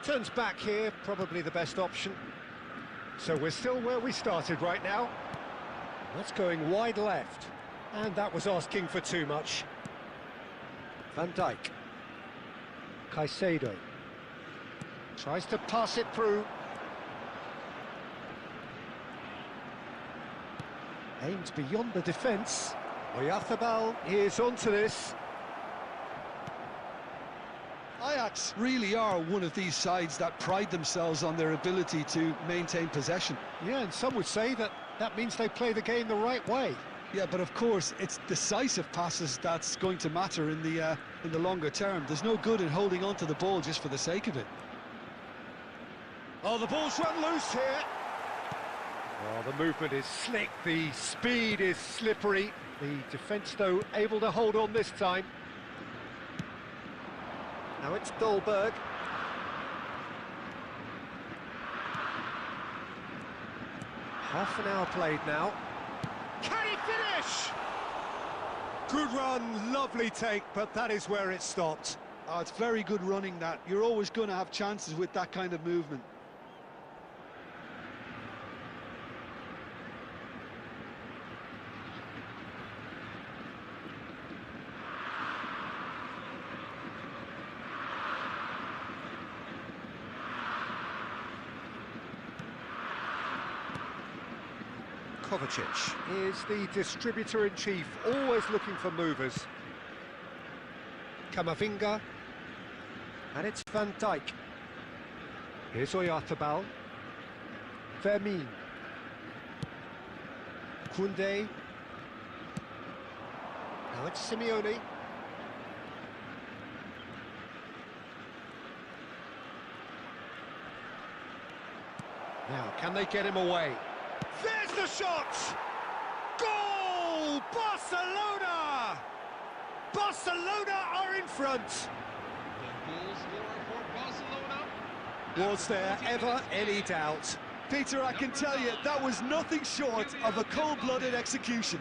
Turns back here, probably the best option. So we're still where we started right now. That's going wide left. And that was asking for too much. Van Dijk. Caicedo. Tries to pass it through. Aims beyond the defence. Oyarzabal is onto this. Ajax really are one of these sides that pride themselves on their ability to maintain possession. Yeah, and some would say that means they play the game the right way. Yeah, but of course, it's decisive passes that's going to matter in the longer term. There's no good in holding on to the ball just for the sake of it. Oh, the ball's run loose here. Oh, the movement is slick, the speed is slippery. The defence, though, able to hold on this time. Now it's Dolberg. Half an hour played now. Can he finish? Good run, lovely take, but that is where it stopped. Oh, it's very good running that. You're always going to have chances with that kind of movement. Kovacic is the distributor-in-chief, always looking for movers. Camavinga. And it's Van Dijk. Here's Oyarzabal. Vermin. Koundé. Now it's Simeone. Now, can they get him away? There's the shot! Goal! Barcelona! Barcelona are in front! The goal scorer for Barcelona. Was there ever any doubt? Peter, I can tell you, that was nothing short of a cold-blooded execution.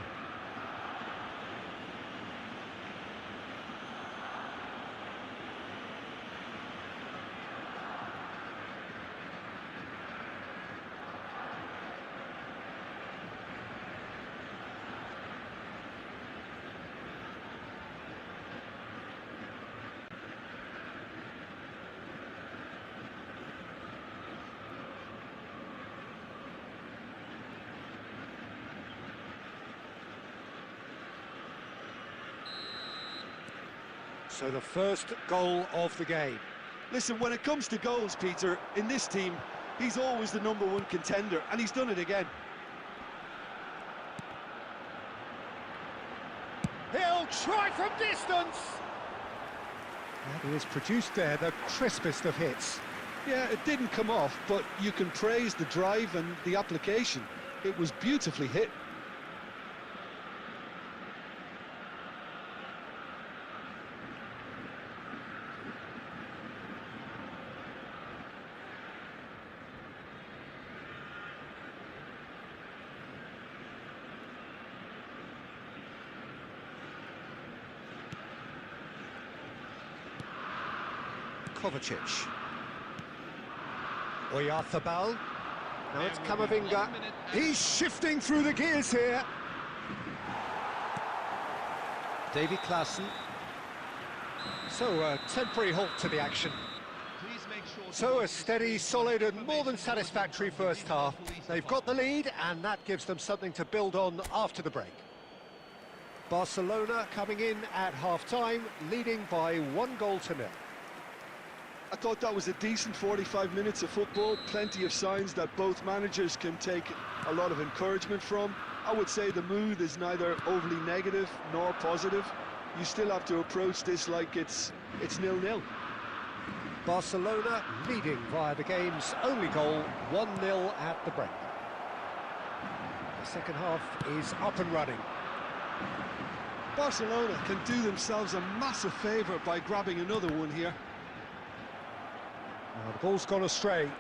So the first goal of the game. Listen, when it comes to goals, Peter, in this team, he's always the #1 contender, and he's done it again. He'll try from distance! And he has produced there the crispest of hits. Yeah, it didn't come off, but you can praise the drive and the application. It was beautifully hit. Kovacic. Oyarzabal. Now it's Camavinga. He's shifting through the gears here. Davy Klaassen. So a temporary halt to the action. Please make sure. So a steady, solid and more than satisfactory first half. They've got the lead and that gives them something to build on after the break. Barcelona coming in at half-time, leading by 1-0. I thought that was a decent 45 minutes of football, plenty of signs that both managers can take a lot of encouragement from. I would say the mood is neither overly negative nor positive. You still have to approach this like it's 0-0. Barcelona leading via the game's only goal, 1-0 at the break. The second half is up and running. Barcelona can do themselves a massive favour by grabbing another one here. Now the ball's gone astray.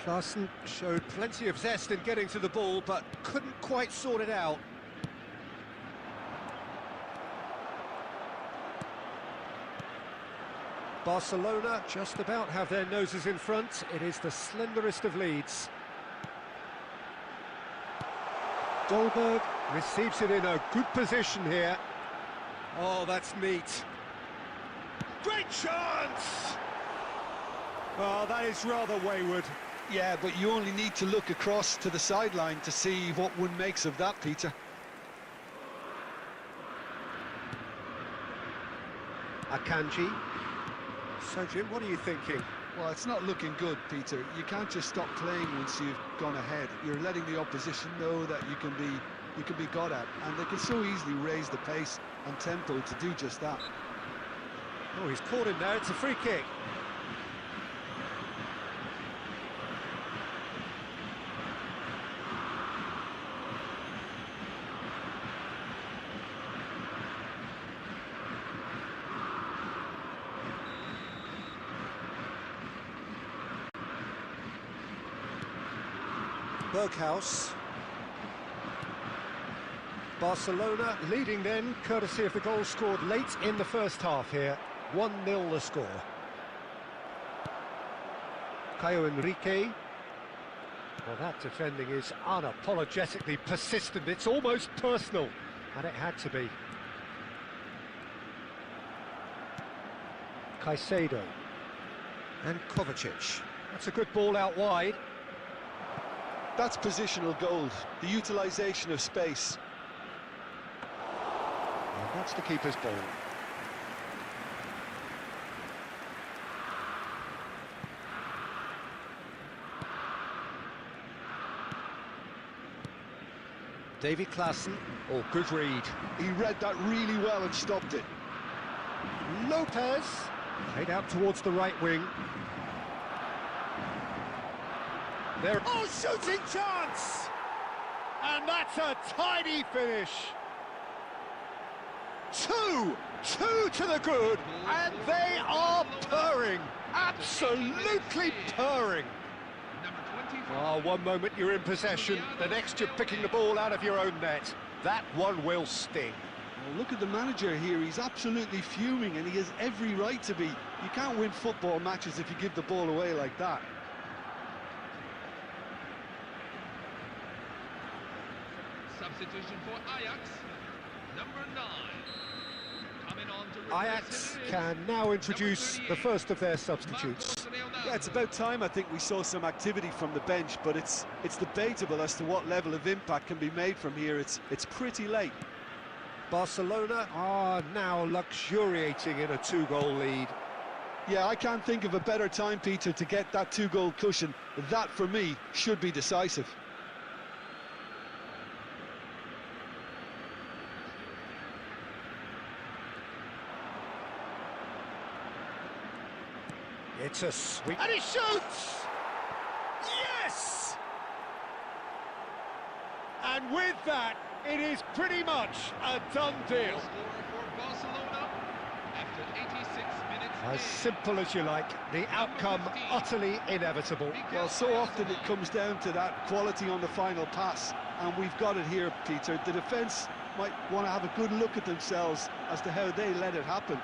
Klaassen showed plenty of zest in getting to the ball, but couldn't quite sort it out. Barcelona just about have their noses in front. It is the slenderest of leads. Dolberg receives it in a good position here. Oh, that's neat. Great chance! Oh, that is rather wayward. Yeah, but you only need to look across to the sideline to see what one makes of that, Peter. Akanji. So, Jim, what are you thinking? Well, it's not looking good, Peter. You can't just stop playing once you've gone ahead. You're letting the opposition know that you can be got at, and they can so easily raise the pace and tempo to do just that. Oh, he's caught him there. It's a free kick. Berghaus. Barcelona leading then, courtesy of the goal scored late in the first half here. 1-0 the score. Caio Henrique. Well, that defending is unapologetically persistent. It's almost personal, and it had to be. Caicedo. And Kovacic. That's a good ball out wide. That's positional gold, the utilisation of space. And that's the keeper's ball. Davy Klaassen. Oh, good read. He read that really well and stopped it. Lopez. Played out towards the right wing. There. Oh, shooting chance! And that's a tidy finish. Two to the good, and they are purring. Absolutely purring. Oh, one moment you're in possession, the next you're picking the ball out of your own net. That one will sting. Well, look at the manager here, he's absolutely fuming, and he has every right to be. You can't win football matches if you give the ball away like that. Substitution for Ajax, number 9. Coming on to Ajax can now introduce the first of their substitutes. Yeah, it's about time I think we saw some activity from the bench, but it's debatable as to what level of impact can be made from here. It's pretty late. Barcelona are now luxuriating in a 2-goal lead. Yeah, I can't think of a better time, Peter, to get that 2-goal cushion. That, for me, should be decisive. It's a sweep. And he shoots! Yes! And with that, it is pretty much a done deal. As simple as you like, the outcome utterly inevitable. Well, so often it comes down to that quality on the final pass, and we've got it here, Peter. The defence might want to have a good look at themselves as to how they let it happen.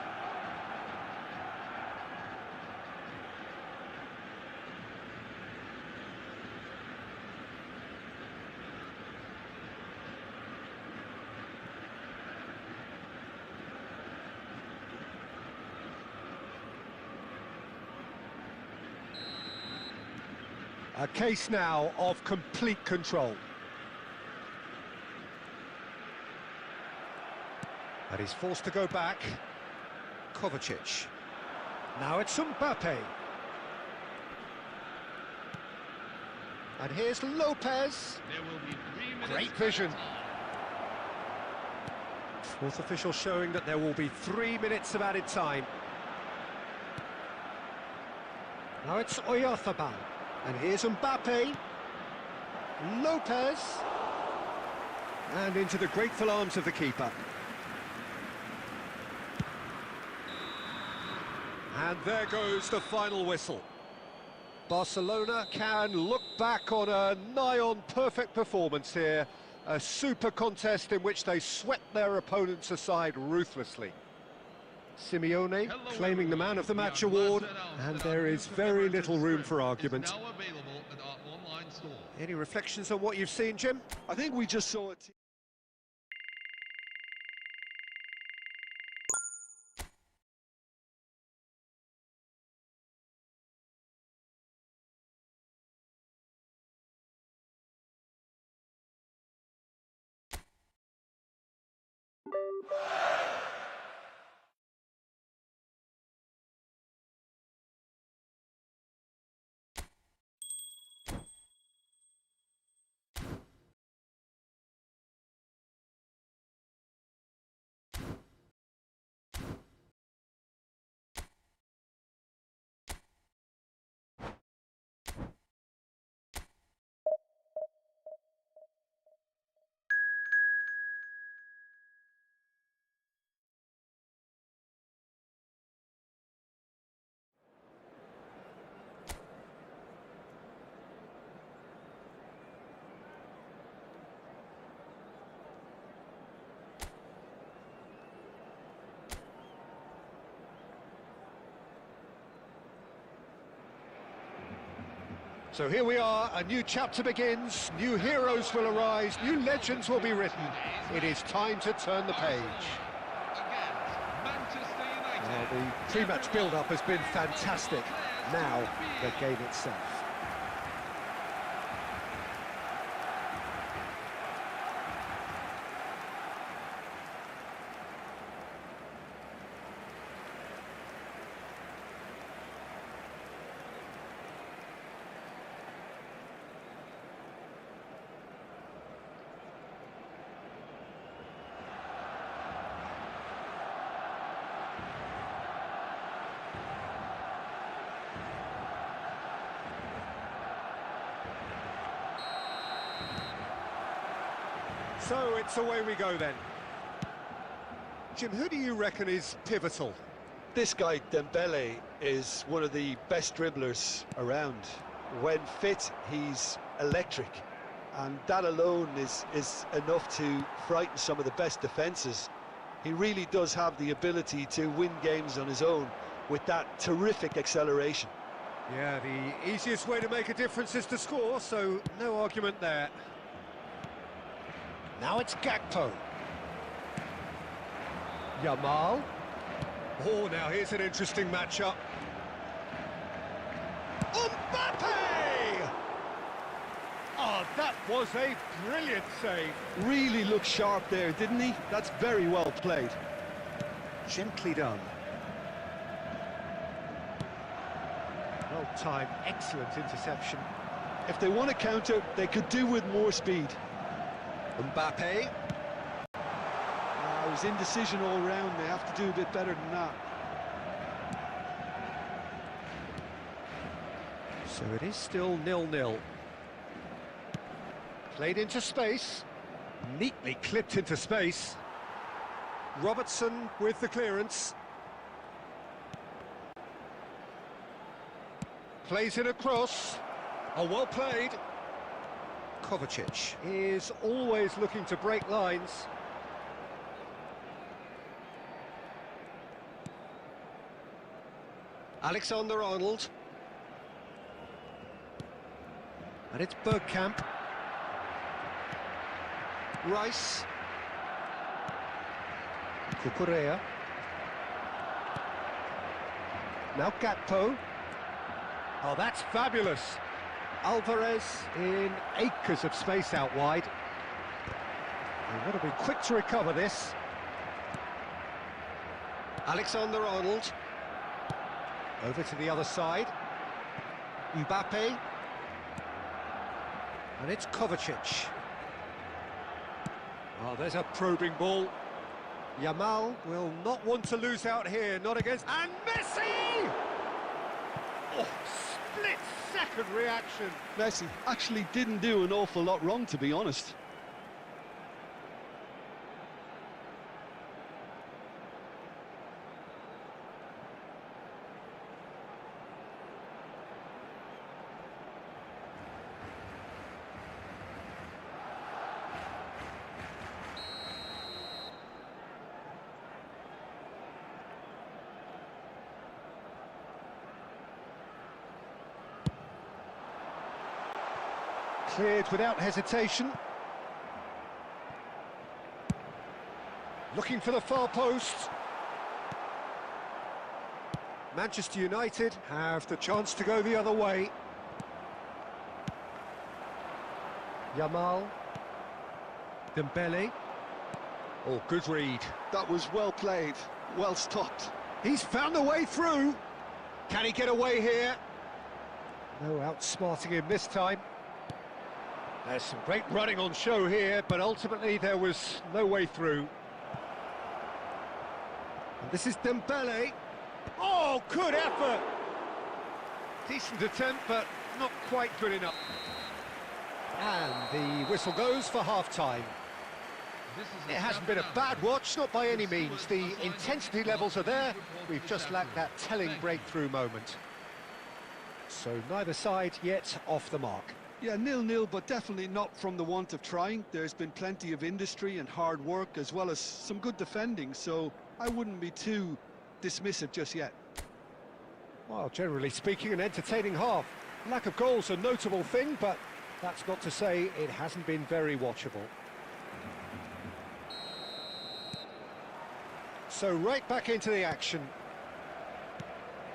A case now of complete control. And he's forced to go back. Kovacic. Now it's Mbappé. And here's Lopez. There will be 3 minutes. Great vision. Fourth official showing that there will be 3 minutes of added time. Now it's Oyarzabal. And here's Mbappé. Lopez. And into the grateful arms of the keeper. And there goes the final whistle. Barcelona can look back on a nigh-on perfect performance here. A super contest in which they swept their opponents aside ruthlessly. Simeone claiming the Man of the Match award, and there is very little room for argument. Now available at our online store. Any reflections on what you've seen, Jim? I think we just saw it. So here we are, a new chapter begins, new heroes will arise, new legends will be written. It is time to turn the page. Against Manchester United. Well, the pre-match build-up has been fantastic. Now, the game itself. So it's away we go then. Jim, who do you reckon is pivotal? This guy, Dembele, is one of the best dribblers around. When fit, he's electric. And that alone is enough to frighten some of the best defences. He really does have the ability to win games on his own with that terrific acceleration. Yeah, the easiest way to make a difference is to score, so no argument there. Now it's Gakpo. Yamal. Oh, now here's an interesting matchup. Mbappé! Oh, that was a brilliant save. Really looked sharp there, didn't he? That's very well played. Gently done. Well timed, excellent interception. If they want to counter, they could do with more speed. Mbappé. It was indecision all round. They have to do a bit better than that. So it is still 0-0. Played into space. Neatly clipped into space. Robertson with the clearance. Plays it across. Oh, well played. Kovacic is always looking to break lines. Alexander-Arnold. And it's Bergkamp. Rice. Cucurella. Now Gakpo. Oh, that's fabulous. Alvarez in acres of space out wide. They've got to be quick to recover this. Alexander-Arnold. Over to the other side. Mbappé. And it's Kovacic. Oh, there's a probing ball. Yamal will not want to lose out here, not against... And Messi! Oh, split-second reaction. Messi actually didn't do an awful lot wrong, to be honest. Cleared without hesitation. Looking for the far post. Manchester United have the chance to go the other way. Yamal. Dembele. Oh, good read. That was well played, well stopped. He's found a way through. Can he get away here? No outsmarting him this time. There's some great running on show here, but ultimately there was no way through. And this is Dembele. Oh, good effort! Decent attempt, but not quite good enough. And the whistle goes for half-time. It hasn't been a bad watch, not by any means. The intensity levels are there. We've just lacked that telling breakthrough moment. So neither side yet off the mark. Yeah, 0-0, but definitely not from the want of trying. There's been plenty of industry and hard work, as well as some good defending, so I wouldn't be too dismissive just yet. Well, generally speaking, an entertaining half. Lack of goals a notable thing, but that's not to say it hasn't been very watchable. So right back into the action.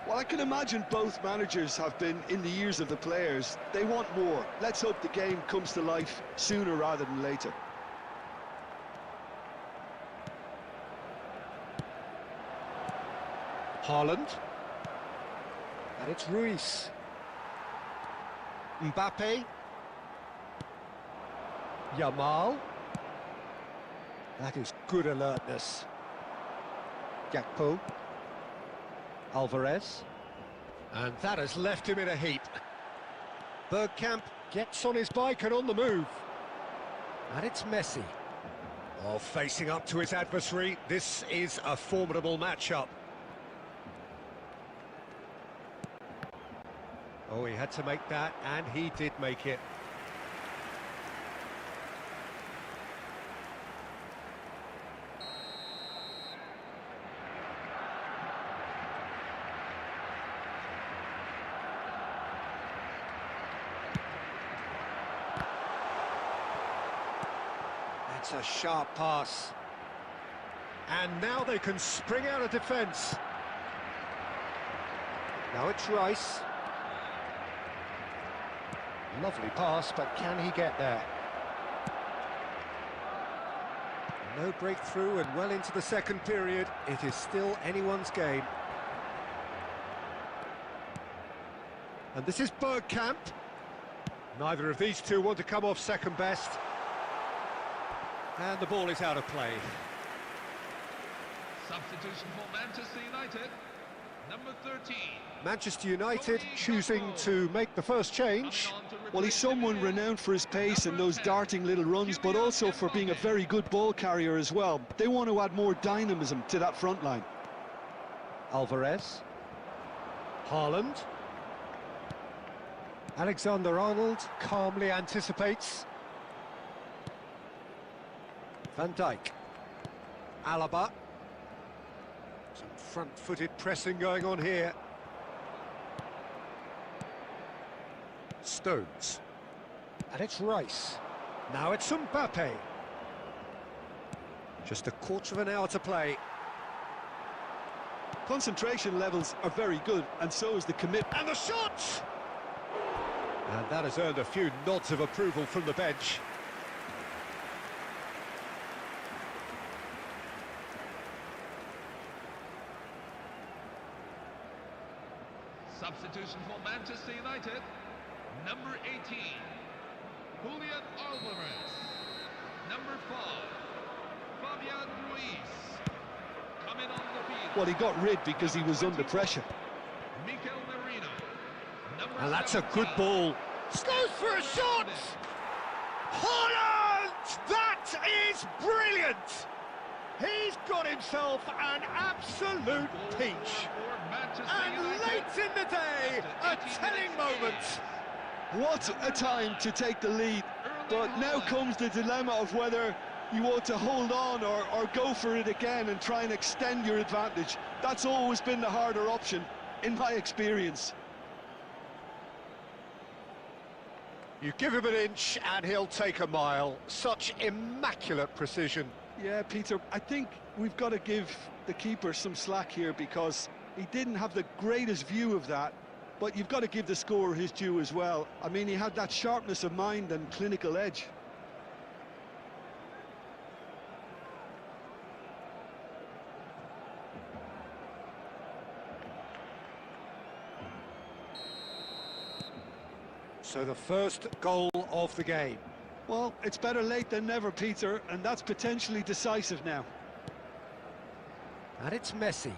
Well, I can imagine both managers have been in the ears of the players. They want more. Let's hope the game comes to life sooner rather than later. Haaland. And it's Ruiz. Mbappé. Yamal. That is good alertness. Gakpo. Alvarez. And that has left him in a heap. Bergkamp gets on his bike and on the move. And it's Messi. Oh, facing up to his adversary. This is a formidable matchup. Oh, he had to make that, and he did make it. That's a sharp pass. And now they can spring out of defence. Now it's Rice. Lovely pass, but can he get there? No breakthrough and well into the second period. It is still anyone's game. And this is Bergkamp. Neither of these two want to come off second best. And the ball is out of play. Substitution for Manchester United, number 13. Manchester United choosing to make the first change. Well, he's someone renowned for his pace and those darting little runs, but also for being a very good ball carrier as well. They want to add more dynamism to that front line. Alvarez. Haaland. Alexander-Arnold calmly anticipates. Van Dijk. Alaba. Some front-footed pressing going on here. Stones. And it's Rice. Now it's Mbappé. Just a quarter of an hour to play. Concentration levels are very good, and so is the commitment. And the shot! And that has earned a few nods of approval from the bench. Substitution for Manchester United, number 18. Julian Alvarez. Number 5, Fabian Ruiz. Coming on the field. Well, he got rid because he was under pressure. Mikel Merino. Number And that's a 17. good ball. Goes for a shot! Holland! That is brilliant! He's got himself an absolute peach. And late in the day, a telling moment. What a time to take the lead. But now comes the dilemma of whether you want to hold on or go for it again and try and extend your advantage. That's always been the harder option, in my experience. You give him an inch and he'll take a mile. Such immaculate precision. Yeah, Peter, I think we've got to give the keeper some slack here because he didn't have the greatest view of that, but you've got to give the scorer his due as well. I mean, he had that sharpness of mind and clinical edge. So the first goal of the game. Well, it's better late than never, Peter, and that's potentially decisive now. And it's Messi.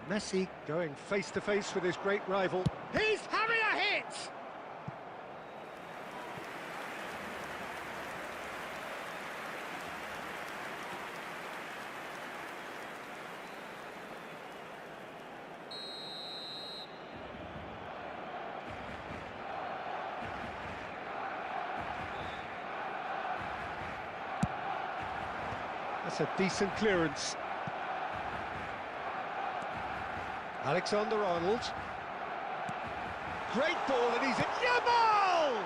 Messi going face-to-face with his great rival. He's having a hit! That's a decent clearance. Alexander-Arnold. Great ball, and he's at Yamal!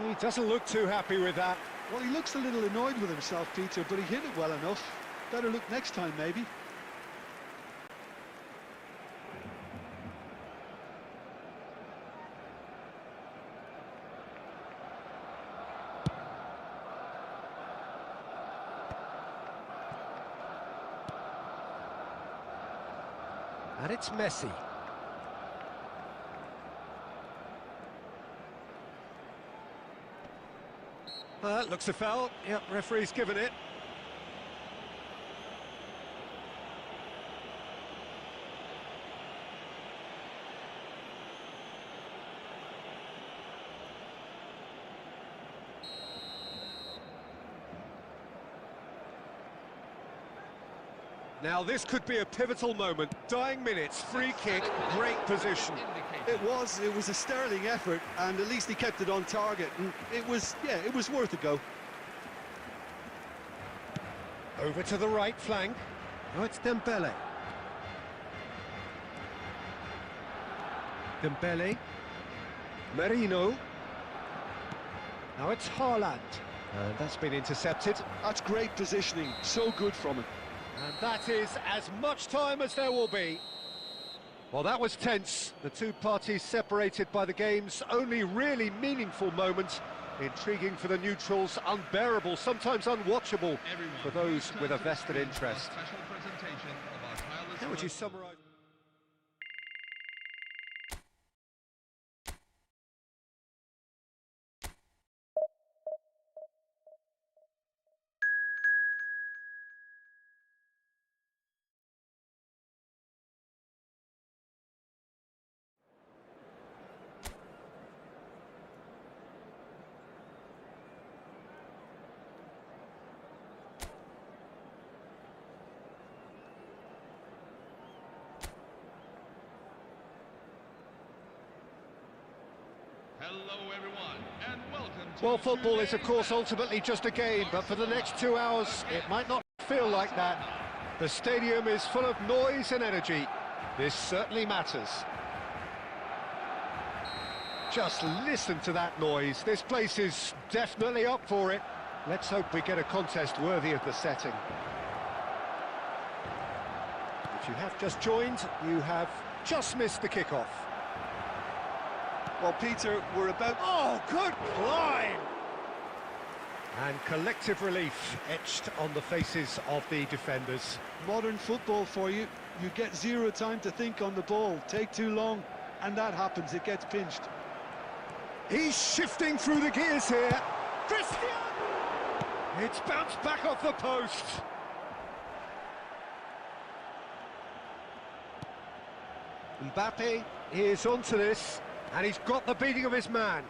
He doesn't look too happy with that. Well, he looks a little annoyed with himself, Peter, but he hit it well enough. Better look next time, maybe. And it's Messi. Looks a foul. Yep, referee's given it. Now this could be a pivotal moment. Dying minutes, free kick, great position. It was a sterling effort, and at least he kept it on target. And it was worth a go. Over to the right flank. Now it's Dembele. Dembele. Merino. Now it's Haaland. And that's been intercepted. That's great positioning, so good from him. And that is as much time as there will be. Well, that was tense. The two parties separated by the game's only really meaningful moment. Intriguing for the neutrals, unbearable, sometimes unwatchable for those with a vested interest. How would you summarise? Hello everyone, and welcome to Well, football is of course ultimately just a game, but for the next 2 hours it might not feel like that. The stadium is full of noise and energy. This certainly matters. Just listen to that noise. This place is definitely up for it. Let's hope we get a contest worthy of the setting. If you have just joined, you have just missed the kickoff. Well, Peter, we're about... Oh, good climb! And collective relief etched on the faces of the defenders. Modern football for you. You get zero time to think on the ball. Take too long, and that happens. It gets pinched. He's shifting through the gears here. Cristiano! It's bounced back off the post. Mbappé is onto this, and he's got the beating of his man.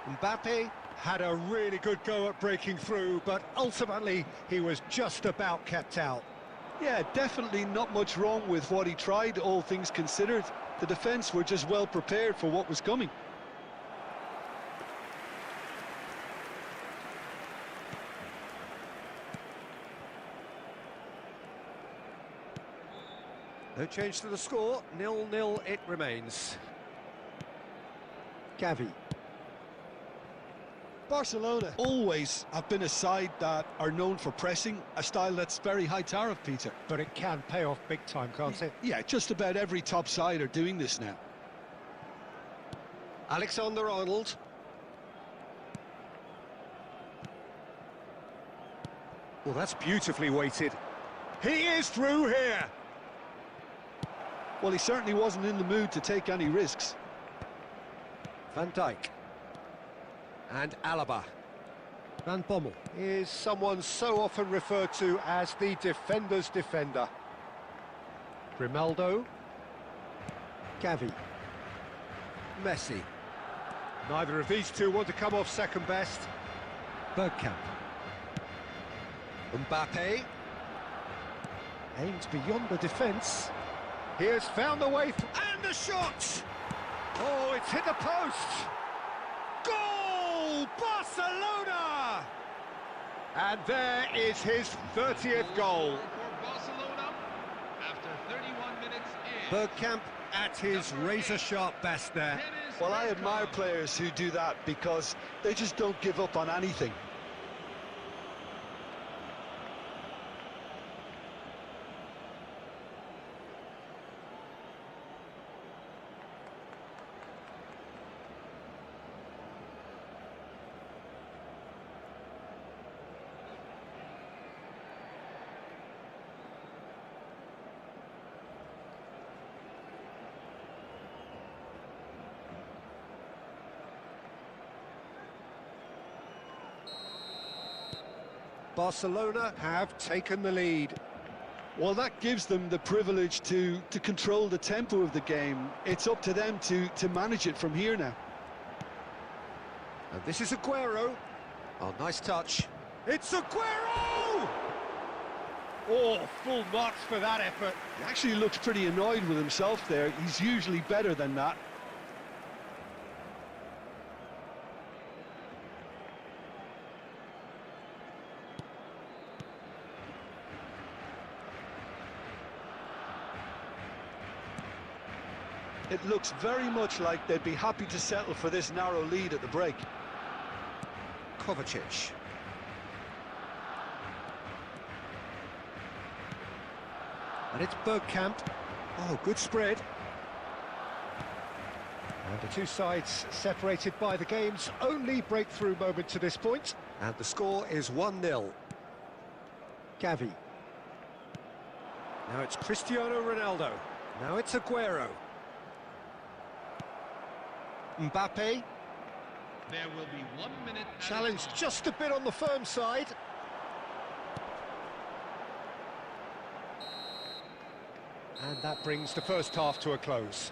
Mbappé had a really good go at breaking through, but ultimately he was just about kept out. Yeah, definitely not much wrong with what he tried, all things considered. The defence were just well prepared for what was coming. No change to the score, 0-0 it remains. Gavi. Barcelona always have been a side that are known for pressing, a style that's very high tariff, Peter. But it can pay off big time, can't it? Yeah, just about every top side are doing this now. Alexander-Arnold. Well, that's beautifully weighted. He is through here. Well, he certainly wasn't in the mood to take any risks. Van Dijk. And Alaba. Van Bommel is someone so often referred to as the defender's defender. Grimaldo. Gavi. Messi. Neither of these two want to come off second best. Bergkamp. Mbappé. Aims beyond the defence. He has found a way through. And a shot! Oh, it's hit the post! Goal! Barcelona! And there is his 30th goal. For Barcelona, after 31 minutes in. Bergkamp at his razor-sharp best there. Well, I admire players who do that because they just don't give up on anything. Barcelona have taken the lead. Well, that gives them the privilege to control the tempo of the game. It's up to them to manage it from here now. And this is Aguero. Oh, nice touch. It's Aguero! Oh, full marks for that effort. He actually looks pretty annoyed with himself there. He's usually better than that. It looks very much like they'd be happy to settle for this narrow lead at the break. Kovacic. And it's Bergkamp. Oh, good spread. And the two sides separated by the game's only breakthrough moment to this point. And the score is 1-0. Gavi. Now it's Cristiano Ronaldo. Now it's Aguero. Mbappé. There will be 1 minute. Challenged just a bit on the firm side. And that brings the first half to a close.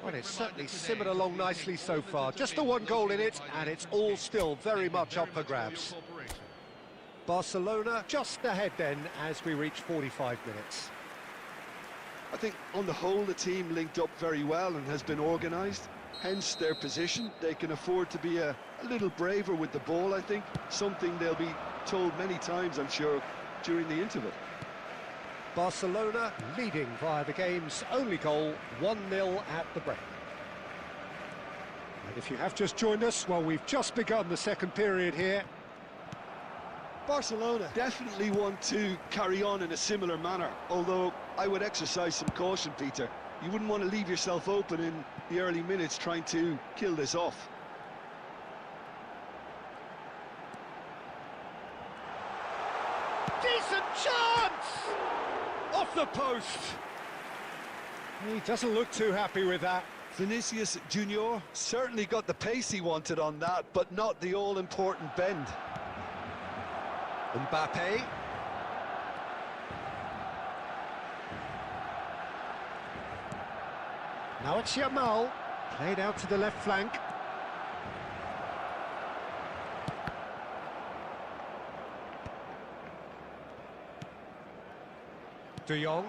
Well, it's certainly simmered along nicely so far. Just the one goal in it, and it's all still very much up for grabs. Barcelona just ahead then as we reach 45 minutes. I think on the whole the team linked up very well and has been organised. Hence their position. They can afford to be a little braver with the ball, I think. Something they'll be told many times, I'm sure, during the interval. Barcelona leading via the game's only goal, 1-0 at the break. And if you have just joined us, well, we've just begun the second period here. Barcelona definitely want to carry on in a similar manner, although I would exercise some caution, Peter. You wouldn't want to leave yourself open in the early minutes trying to kill this off. Decent chance! Off the post! He doesn't look too happy with that. Vinicius Junior certainly got the pace he wanted on that, but not the all-important bend. Mbappé. Now it's Yamal, played out to the left flank. De Jong.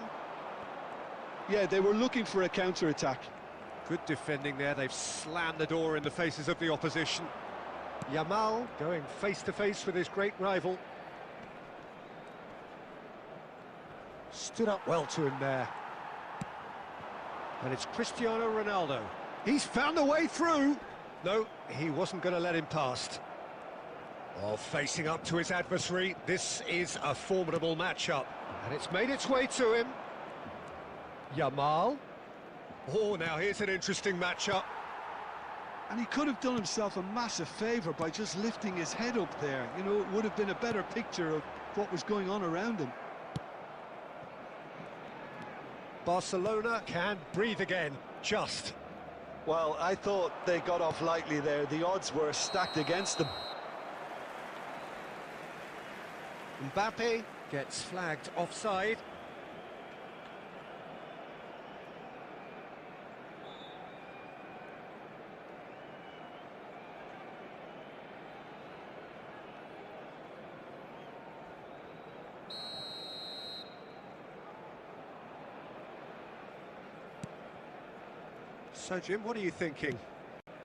Yeah, they were looking for a counter-attack. Good defending there, they've slammed the door in the faces of the opposition. Yamal going face-to-face with his great rival. Stood up well to him there. And it's Cristiano Ronaldo. He's found a way through. No, he wasn't going to let him past. While facing up to his adversary, this is a formidable matchup. And it's made its way to him. Yamal. Oh, now here's an interesting matchup. And he could have done himself a massive favour by just lifting his head up there. You know, it would have been a better picture of what was going on around him. Barcelona can breathe again, just. Well, I thought they got off lightly there. The odds were stacked against them. Mbappé gets flagged offside. So, Jim, what are you thinking?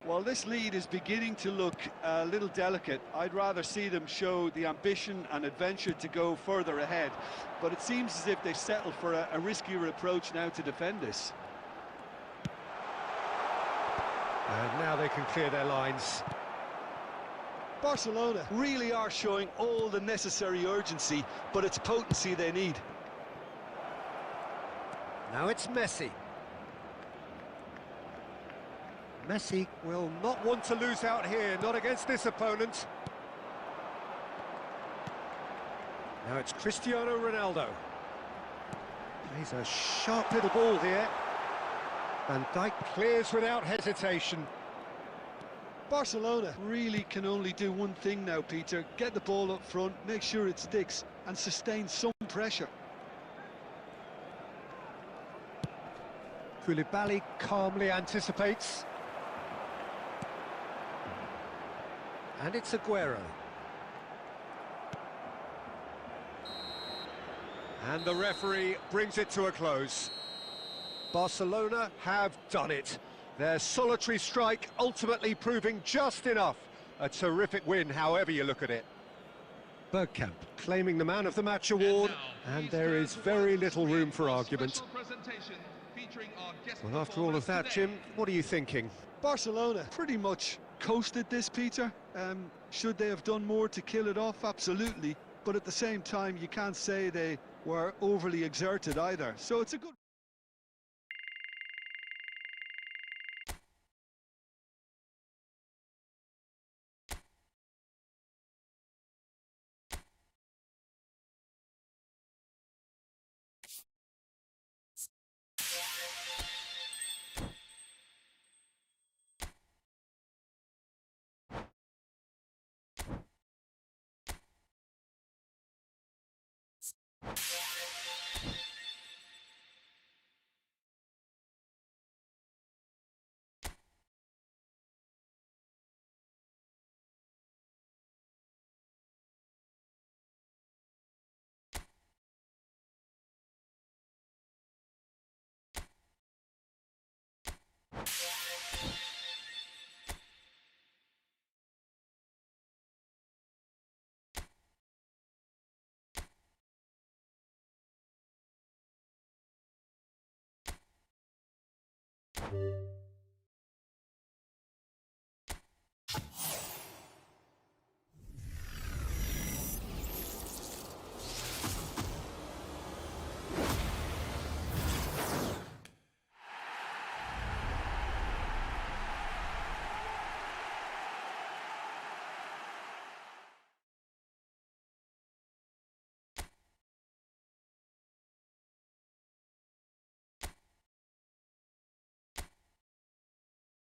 Well, this lead is beginning to look a little delicate. I'd rather see them show the ambition and adventure to go further ahead. But it seems as if they've settled for a riskier approach now to defend this. And now they can clear their lines. Barcelona really are showing all the necessary urgency, but it's potency they need. Now it's Messi. Messi will not want to lose out here, not against this opponent. Now it's Cristiano Ronaldo. Plays a sharp little ball here. Van Dijk clears without hesitation. Barcelona really can only do one thing now, Peter. Get the ball up front, make sure it sticks, and sustain some pressure. Koulibaly calmly anticipates. And it's Aguero. And the referee brings it to a close. Barcelona have done it. Their solitary strike ultimately proving just enough. A terrific win, however you look at it. Bergkamp claiming the Man of the Match award, and there is very little room for argument. Well, after all of that, Jim, what are you thinking? Barcelona pretty much coasted this, Peter. Should they have done more to kill it off? Absolutely. But at the same time, you can't say they were overly exerted either. So it's a good...